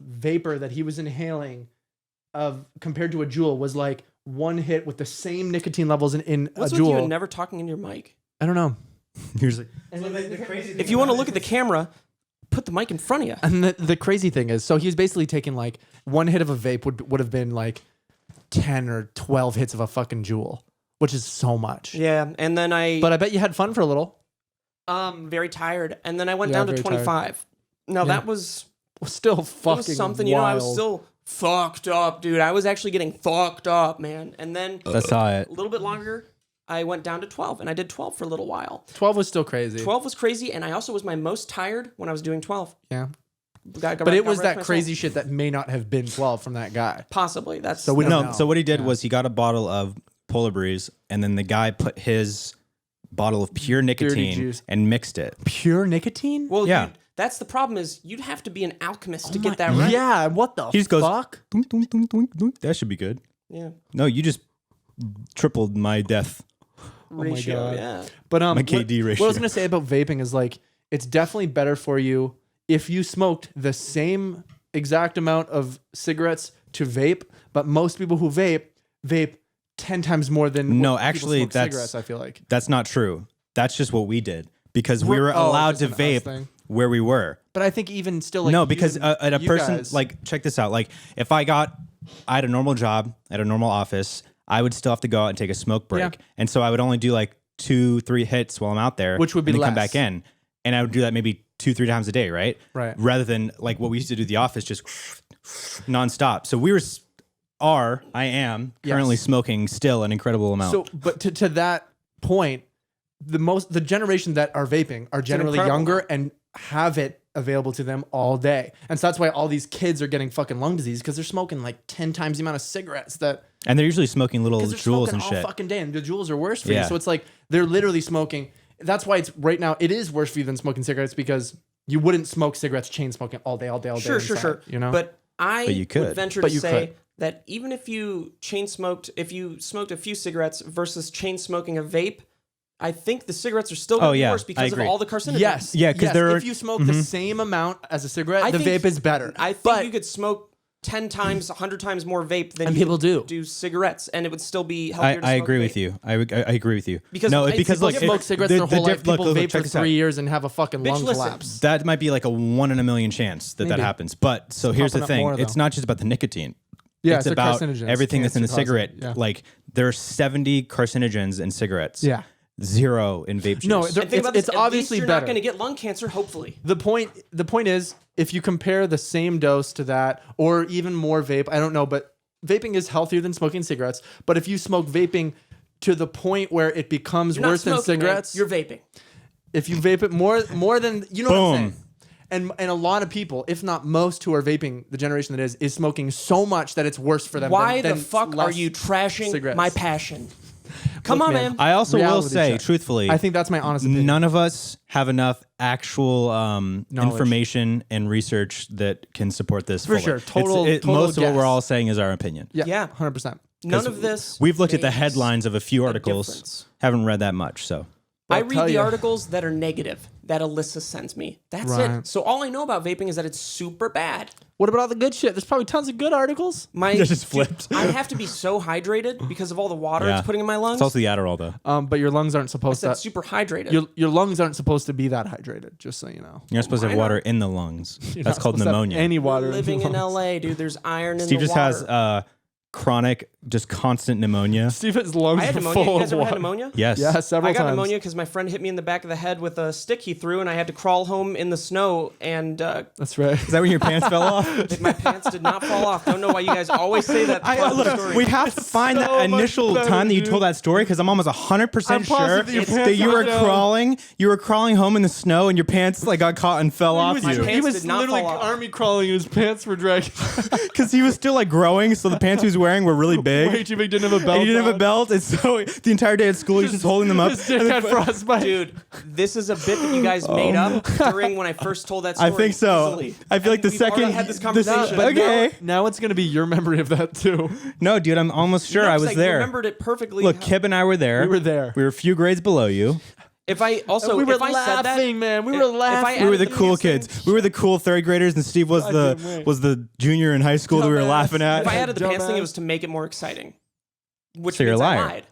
vapor that he was inhaling of compared to a joule was like one hit with the same nicotine levels in What's a with you joule. and never talking in your mic? I don't know. Here's like, If you want to look at the camera, put the mic in front of you. And the crazy thing is, so he's basically taking like one hit of a vape would have been like 10 or 12 hits of a fucking joule, which is so much. Yeah, and then But I bet you had fun for a little. very tired, and then I went Yeah, down to very tired. 25. Now that was Still It fucking was something, wild. I was still fucked up, dude. I was actually getting fucked up, man. And then that's how it. a little bit longer, I went down to 12, and I did 12 for a little while. 12 was still crazy. 12 was crazy, and I also was my most tired when I was doing 12. Yeah. Got But it was rest that myself. crazy shit that may not have been 12 from that guy. Possibly. That's So we don't No, know. so what he did was he got a bottle of Polar Breeze, and then the guy put his bottle of pure nicotine juice. and mixed it. Pure nicotine? Well, Yeah. that's the problem is you'd have to be an alchemist to get that right. Yeah, what the He just goes, fuck? "Dunk, dunk, dunk, dunk, dunk." That should be good. Yeah. No, you just tripled my death. Ratio, God. yeah. But My what- KD What I ratio. was gonna say about vaping is like it's definitely better for you if you smoked the same exact amount of cigarettes to vape, but most people who vape 10 times more than No, what people actually, smoke that's- cigarettes, I feel like. That's not true. That's just what we did because we We're- were allowed just to an us vape thing. where we were. But I think even still like No, you because and a you person guys- like check this out. Like if I had a normal job at a normal office, I would still have to go out and take a smoke break, Yeah. and so I would only do like 2-3 hits while I'm out there, Which would be and then come less. back in, and I would do that maybe 2-3 times a day, right? Right. Rather than like what we used to do at the office, just nonstop. So I am currently Yes. smoking still an incredible amount. So, but to that point, the generation that are vaping are generally incredible younger amount. and have it available to them all day, and so that's why all these kids are getting fucking lung disease because they're smoking like 10 times the amount of cigarettes that and they're usually smoking little because they're jewels smoking and all shit. fucking day, and the jewels are worse for Yeah. you. So it's like they're literally smoking. That's why it's right now. It is worse for you than smoking cigarettes because you wouldn't smoke cigarettes, chain smoking all day. Sure. inside, You know, But I But you could. would venture But to you say could. that even if you if you smoked a few cigarettes versus chain smoking a vape, I think the cigarettes are still going to be yeah, worse I because of agree. all the carcinogens. yes, Yeah, 'cause yes, there are- if you smoke the same amount as a cigarette, I the think- vape is better. I think but you could smoke 10 times, 100 times more vape than And you people would do. cigarettes, and it would still be healthier to I smoke agree vape. with you. I agree with you. Because no, it's- because people like smoke cigarettes their whole life. People vape check for this out. 3 years and have a fucking Bitch, lung listen. collapse. That might be like a 1 in a million chance that Maybe. happens. But so here's the popping up thing: more, it's though. not just about the nicotine. Yeah, it's it's the about carcinogens, everything that's in the cancer causing, cigarette. yeah. Like there are 70 carcinogens in cigarettes. Yeah. zero in vape juice. No, And think about this, it's at obviously least you're better. not going to get lung cancer, hopefully. The point is, if you compare the same dose to that, or even more vape, I don't know, but vaping is healthier than smoking cigarettes. But if you smoke vaping to the point where it becomes You're not worse than smoking, man. cigarettes, You're vaping. if you vape it more than you know what I'm Boom. saying. And a lot of people, if not most, who are vaping, the generation that is smoking so much that it's worse for them. Why than the fuck are less you trashing cigarettes. my passion? Come Look, on, man, man. I also will Reality say, check. truthfully, I think that's my honest opinion. none of us have enough actual Knowledge. information and research that can support this. For fully. sure. Total most of what guess. we're all saying is our opinion. Yeah, Yeah. 100%. None of this. We've looked at the makes headlines of a few articles, difference. haven't read that much. So I I'll read tell the you. articles that are negative that Alyssa sends me. That's Right. it. So all I know about vaping is that it's super bad. What about all the good shit? There's probably tons of good articles. My That just flipped. I have to be so hydrated because of all the water Yeah. it's putting in my lungs. it's also the Adderall, though. But your lungs aren't I supposed said to. super hydrated. Your lungs aren't supposed to be that hydrated. Just so you know. You're not supposed to have Why water in the lungs. You're That's not called supposed to have pneumonia. Any water. Living your in lungs. LA, dude, there's iron in Steve the just water. has chronic, just constant pneumonia. Steven's lungs I had are pneumonia. full You guys of ever had water. pneumonia? Yes. Yeah, several I got times. pneumonia because my friend hit me in the back of the head with a stick he threw, and I had to crawl home in the snow. And That's right. Is that when your pants fell off? my pants did not fall off. Don't know why you guys always say that. part of the Look, story. we have to find so that much initial better, time that you dude. told that story because I'm almost 100% I'm sure positive that your pants that you were got down. crawling. You were crawling home in the snow and your pants like got caught and fell off He was, you pants he was did not literally fall off. army crawling. His pants were dragging. because he was still like growing. So the pants he was wearing were really big. Way too big. Didn't have a belt. And he didn't have a on. belt, and so the entire day at school he was just holding them up. His dick had frostbite. Dude, this is a bit that you guys made up during when I first told that I story. think so. easily. I feel like the We've already second had this this- conversation. But Okay. now it's gonna be your memory of that too. No, dude, I'm almost sure No, I 'cause was there. remembered it perfectly. Look, Kib and I were there. We were there. We were a few grades below you. If I also, we were if I said that, laughing, man. We if- were if I laughing. We were added the cool biggest thing- kids. We were the cool third graders, and Steve was Goddamn right. the junior in high school that we were Dumbass. laughing at. If I added the pants thing, Dumbass. it was to make it more exciting. Which So you're a means I liar. lied.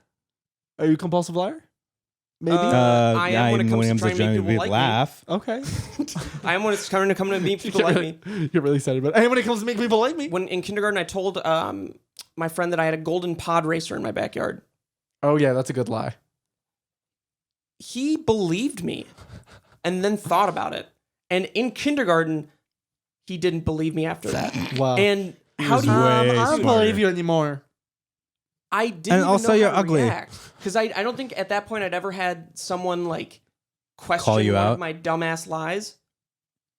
Are you a compulsive liar? Maybe. I am when it comes to trying to make people like me. laugh. Okay. I am when it's coming to come to meet people like me. You're really excited about it. And when it comes to make people like me. When in kindergarten, I told my friend that I had a golden pod racer in my backyard. Oh yeah, that's a good lie. He believed me, and then thought about it. And in kindergarten, he didn't believe me after that. Wow. And how was do you? way I don't smarter. believe you anymore. I didn't And even also know you're how to ugly. react because I don't think at that point I'd ever had someone like question Call you one out? of my dumbass lies,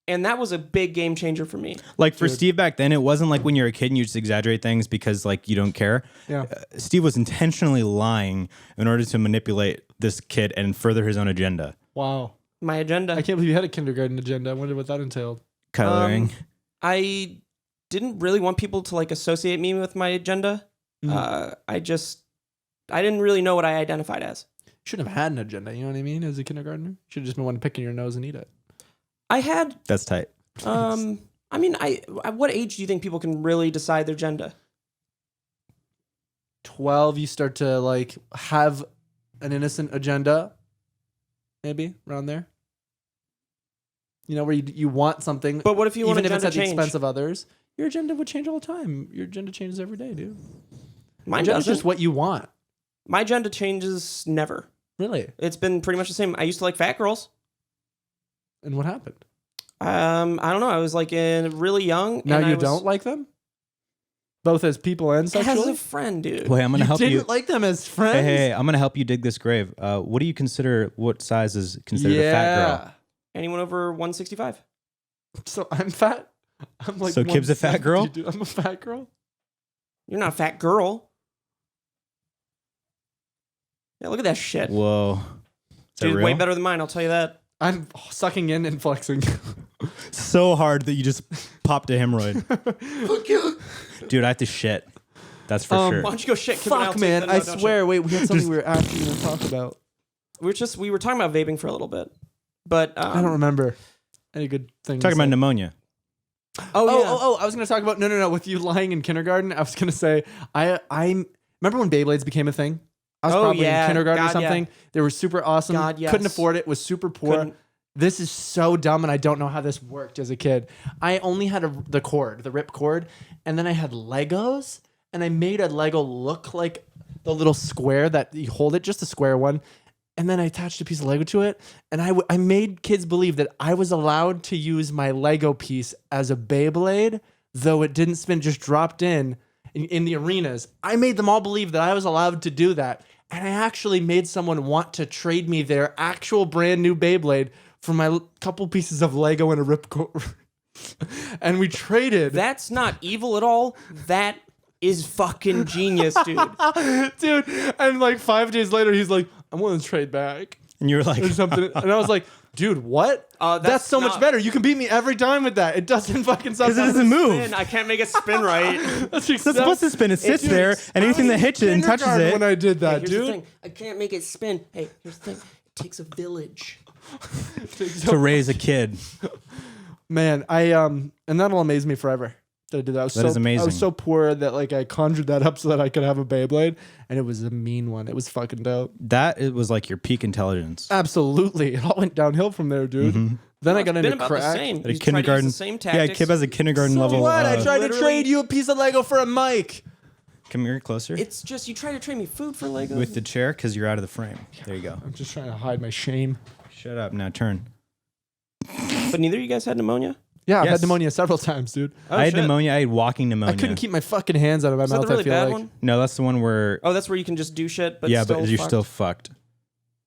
and that was a big game changer for me. Like for Steve back then, it wasn't like when you're a kid and you just exaggerate things because like you don't care. Yeah. Steve was intentionally lying in order to manipulate this kid and further his own agenda. Wow. My agenda. I can't believe you had a kindergarten agenda. I wonder what that entailed. Coloring. I didn't really want people to like associate me with my agenda. Mm. I didn't really know what I identified as. Shouldn't have had an agenda, you know what I mean? As a kindergartner, should have just been one picking your nose and eat it. I had That's tight. I mean, at what age do you think people can really decide their agenda? 12, you start to like have an innocent agenda, maybe around there. You know, where you want something, But what if you want even if agenda it's at the change? expense of others. Your agenda would change all the time. Your agenda changes every day, dude. Mine Agenda's doesn't. just what you want. My agenda changes never. Really? It's been pretty much the same. I used to like fat girls. And what happened? I don't know. I was like really young. Now and you I was, don't like them? Both as people and as sexually? a friend, dude. Boy, I'm gonna help didn't you. like them as friends? Hey, I'm gonna help you dig this grave. What do you consider? What size is considered a fat girl? Anyone over 165? So I'm fat. I'm like So Kib's a fat 170, girl? dude. I'm a fat girl. You're not a fat girl. Yeah, look at that shit. Whoa, is that Dude, real? way better than mine. I'll tell you that. I'm sucking in and flexing. So hard that you just popped a hemorrhoid. Fuck you. Dude, I have to shit. That's for sure. Why don't you go shit? Kim and I'll Fuck, take man. the- I no, don't swear. shit. Wait, we had something we were actually going to talk about. We were talking about vaping for a little bit, but I don't remember any good thing. Talking about pneumonia. Oh yeah. I was going to talk about no. With you lying in kindergarten, I was going to say I remember when Beyblades became a thing. I was Oh, probably yeah. in kindergarten God, or something. They were super awesome. God, yes. Couldn't afford it. Was super poor. Couldn't. This is so dumb, and I don't know how this worked as a kid. I only had the cord, the rip cord, and then I had Legos, and I made a Lego look like the little square that you hold it, just a square one. and then I attached a piece of Lego to it, and I made kids believe that I was allowed to use my Lego piece as a Beyblade, though it didn't spin, just dropped in the arenas. I made them all believe that I was allowed to do that, and I actually made someone want to trade me their actual brand new Beyblade for my couple pieces of Lego and a ripcord. And we traded. That's not evil at all. That is fucking genius, dude. Dude, and like 5 days later, he's like, I'm willing to trade back. And you were like, Or something. And I was like, dude, what? That's so much not- better. You can beat me every time with that. It doesn't fucking suck. because it doesn't move. Man, I can't make it spin right. That's It's not supposed to spin. It sits there, and anything that hits it and touches it. When I did that, Here's the dude. thing. I can't make it spin. Hey, here's the thing. It takes a village. to raise a kid. Man, and that'll amaze me forever that I did that. I was That is amazing. I was so poor that like I conjured that up so that I could have a Beyblade, and it was a mean one. It was fucking dope. That it was like your peak intelligence. Absolutely, it all went downhill from there, dude. Then I got Been into about the crack. same. At a He's tried to use kindergarten. the same Yeah, tactics. Kib has a kindergarten level. What? I tried to literally- trade you a piece of Lego for a mic. Come here closer It's just you try to trade me food for Legos. with the chair because you're out of the frame. There you go. I'm just trying to hide my shame. Shut up. Now turn. But neither of you guys had pneumonia. Yeah, I've Yes. had pneumonia several times, dude. Oh, I had shit. pneumia. I had walking pneumonia. I couldn't keep my fucking hands out of my Is that mouth. the really I feel bad like. one? No, that's the one where. Oh, that's where you can just do shit. But yeah, still but you're fucked. still fucked.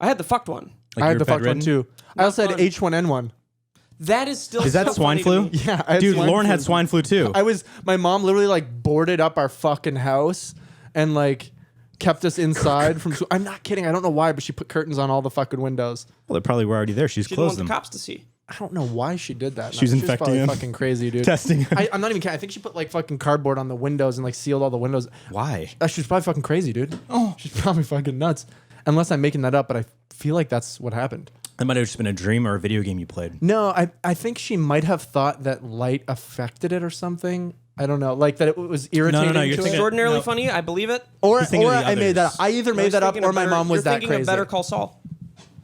I had the fucked one. Like I you had were the fucked one bedridden? too. I also had fun. H1N1. That is still. Is that so swine funny to flu? me. Yeah, I had Dude, swine Lauren flu. had swine flu too. My mom literally like boarded up our fucking house and like kept us inside from school. I'm not kidding. I don't know why, but she put curtains on all the fucking windows. Well, they probably were already there. She's She didn't want closed the them. cops to see. I don't know why she did that. She was infecting probably him. fucking crazy, dude. Testing him. I'm not even kidding. I think she put like fucking cardboard on the windows and like sealed all the windows. Why? She's probably fucking crazy, dude. Oh, she's probably fucking nuts. Unless I'm making that up, but I feel like that's what happened. That might have just been a dream or a video game you played. No, I think she might have thought that light affected it or something. I don't know, like that it was irritating. you're to thinking- it. Extraordinarily No. funny. I believe it. Or He's thinking of the I made that up. others. I either I made was that up thinking or of my Better- mom was you're that thinking crazy. Of Better Call Saul.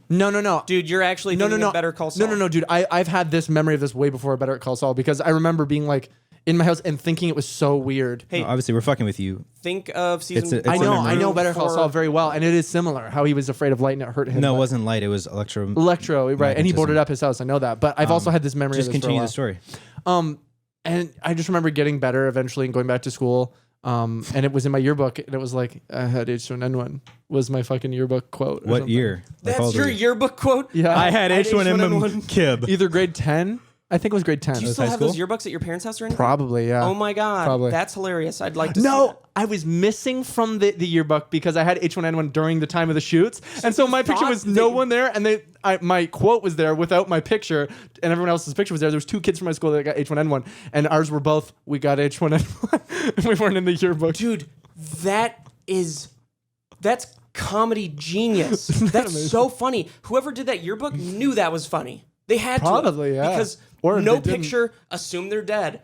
No. Dude, you're actually thinking of Better Call Saul. No, dude. I've had this memory of this way before Better Call Saul because I remember being like in my house and thinking it was so weird. Hey, No, obviously, we're fucking with you. think of season. It's a I know memory. Better Call Saul very well, and it is similar. How he was afraid of light and it hurt him. No, it but- wasn't light. It was electro. Electro, right? And he Magnetism. boarded up his house. I know that, but I've also had this memory. Just of this continue for a the story. while. And I just remember getting better eventually and going back to school. And it was in my yearbook, and it was like I had H1N1 was my fucking yearbook quote. or What something. year? Like, how That's old your were you? yearbook quote. Yeah, I had H1N1 H1N1. Kib. either grade 10. I think it was grade 10. Do you was still high have those school? yearbooks at your parents' house or anything? Probably, yeah. Oh my god, Probably. that's hilarious. I'd like to. see No, that. I was missing from the yearbook because I had H1N1 during the time of the shoots. And so my picture thought was no that- one there. And my quote was there without my picture. And everyone else's picture was there. There was 2 kids from my school that got H1N1. And ours were both, we got H1N1. And we weren't in the yearbook. Dude, that's comedy genius. That's so funny. Whoever did that yearbook knew that was funny. They had Probably, to yeah. because Or if no they didn't- picture, assume they're dead.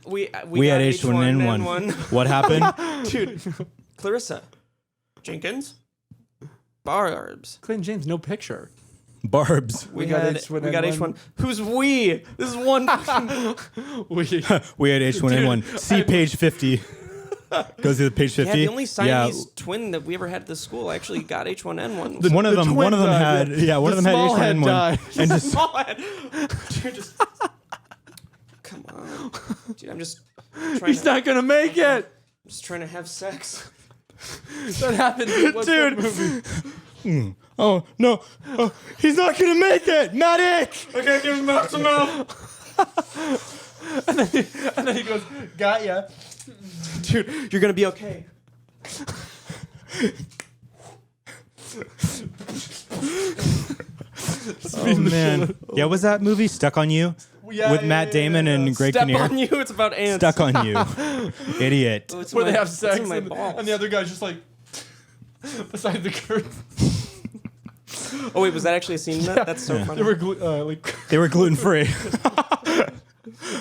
We We got had H1N1. What happened? Dude, Clarissa Jenkins, Barbs. Clinton James, no picture. Barbs. We got got H1N1. We got H1. Who's we? This is one. We, We had H1N1. See page 50. Goes to the page 50. Yeah, the only Siamese twin that we ever had at the school actually got H1N1. One of them twin had died. yeah, one of them had small head H1N1. died. And just Small head. Dude, just come on, dude. I'm just trying. he's not going to make it. just trying to have sex. That happened. in what's that Dude. movie? oh no. Oh, he's not gonna make it! Medic! Okay, give him mouth to mouth. And then he goes, got ya. Dude, you're gonna be okay. Oh man. Yeah, was that movie Stuck on You? Yeah, With yeah, Matt yeah, Damon yeah. and Greg Step Kinnear? on you. It's about ants. Stuck on You. Idiot. Oh, it's in Where my- they have it's sex in my and, balls. and the other guy's just like beside the curtain. Oh wait, was that actually a scene? In that? That's so funny. They were like They were gluten free.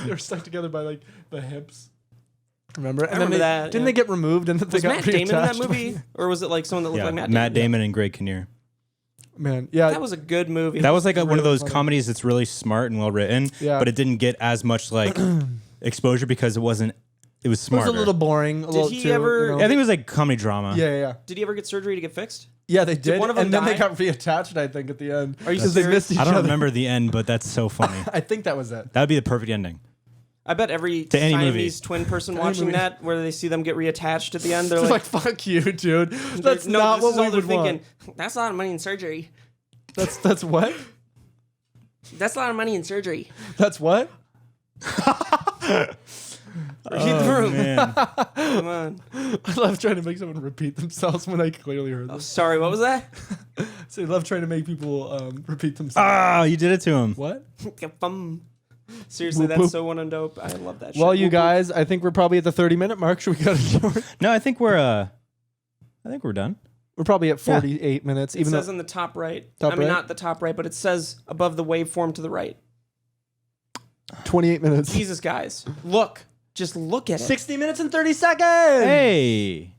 they were stuck together by like the hips. Remember? And remember then that, didn't yeah. they get removed and then they Was got Matt Damon in that reattached? movie, or was it like someone that looked yeah, like Matt? Matt Damon? Damon and Greg Kinnear. Man, yeah. That was a good movie. That was like one of really those funny. comedies that's really smart and well written, Yeah. but it didn't get as much like exposure because it was it was smarter. a little boring. A little he too, ever- You know? I think it was like comedy drama. Yeah. Did he ever get surgery to get fixed? Yeah, they did. one of them and then die? they got reattached, I think, at the end. Are you Because they serious? missed each I don't other. remember the end, but that's so funny. I think that was it. That would be the perfect ending. I bet every To any movie. Siamese twin person watching movie. that, where they see them get reattached at the end, they're It's like, like, fuck you, dude. That's no, not this what is we all they're would thinking. want. That's a lot of money in surgery. That's what? That's a lot of money in surgery. That's what? Repeat the room. Man. Come on. I love trying to make someone repeat themselves when I clearly heard Oh, this. sorry, what was that? So I love trying to make people repeat themselves. Oh, you did it to him. What? Seriously, Whoop, that's whoop. so one and dope. I love that shit. Well, you Whoop, whoop. guys, I think we're probably at the 30-minute mark. Should we cut it short? No, I think we're done. We're probably at 48 minutes. It Even says though in the top right. Top I mean, right? not the top right, but it says above the waveform to the right. 28 minutes. Jesus, guys. Look. Just look at it. 60 minutes and 30 seconds. Hey.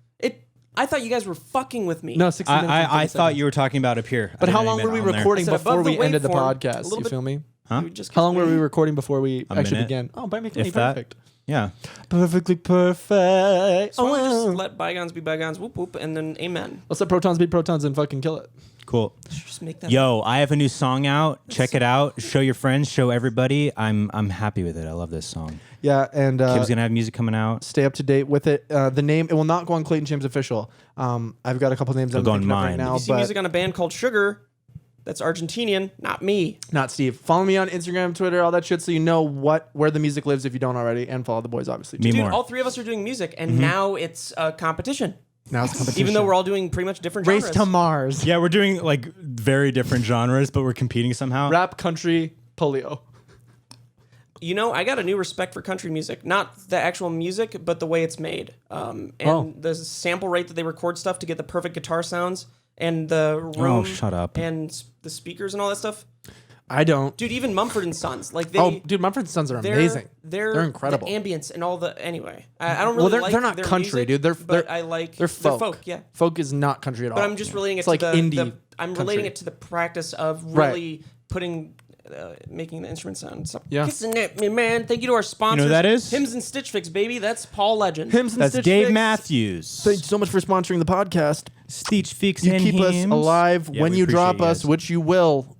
I thought you guys were fucking with me. No, 60 minutes. and 30 I thought seconds. you were talking about up here. But I how didn't long know were we you meant on there. recording I said before above the we ended the waveform, a podcast? little You bit- feel me? Huh? Just How long were kidding. we recording before we A actually minute. began? Oh, by making If me that. perfect. Yeah. Perfectly perfect. So why don't we Oh, just let bygones be bygones, whoop whoop, and then amen. let's let protons be protons and fucking kill it. Cool. Just make that. Yo, I have a new song out. Check it out. Show your friends. Show everybody. I'm happy with it. I love this song. Yeah, and Kim's gonna have music coming out. stay up to date with it. The name, it will not go on Clayton James Official. I've got a couple names I'm It'll go on thinking of right mine. now, You see but music on a band called Sugar. That's Argentinian, not me. not Steve. Follow me on Instagram, Twitter, all that shit, so you know where the music lives if you don't already, and follow the boys obviously too. Me Dude, more. all three of us are doing music, and now it's a competition. Now it's competition. Even though we're all doing pretty much different Race genres. to Mars. Yeah, we're doing like very different genres, but we're competing somehow. Rap, country, polio. You know, I got a new respect for country music. Not the actual music, but the way it's made. And Oh. the sample rate that they record stuff to get the perfect guitar sounds, and the room. shut up. And the speakers and all that stuff. I don't. Dude, even Mumford and Sons, like they. Oh, dude, Mumford & Sons are they're, amazing. They're incredible. The ambience and all the anyway. I don't really Well, like they're not their country, music, dude. but I like they're folk. Yeah, Folk is not country at all. but I'm just relating it It's to like the indie I'm country. relating it to the practice of Right. really putting. Making the instrument sound. So, Yeah. kissing it, me man. Thank you to our sponsors. who that is? Hymns and Stitch Fix, baby. That's Paul Legend. Hymns and That's Stitch Dave Fix. Matthews. Thank you so much for sponsoring the podcast. Stitch Fix You and keep us Hymns. alive Yeah, when we you appreciate drop you us, guys. which you will.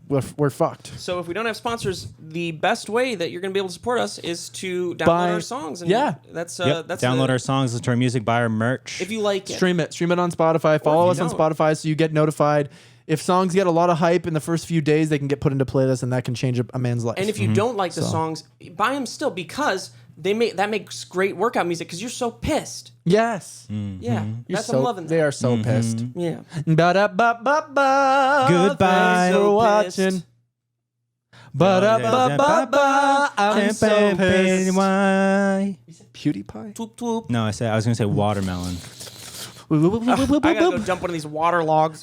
We're fucked. So if we don't have sponsors, the best way that you're going to be able to support us is to download Buy- our songs. And yeah. that's Yep. that's Download the- our songs, listen to our music, buy our merch. if you like it. Stream it on Spotify. Follow you us on don't. Spotify so you get notified. If songs get a lot of hype in the first few days, they can get put into playlists, and that can change a man's life. And if you don't like the So. songs, buy them still because that makes great workout music because you're so pissed. yes, Yeah, You're that's so, I'm loving that. they are so pissed. Yeah. Ba-da-ba-ba-ba. Goodbye. Thanks for So watching. pissed. Ba-da-ba-ba-ba. I'm so pissed. Why? PewDiePie. Toop toop. No, I was gonna say watermelon. I gotta go jump one of these water logs.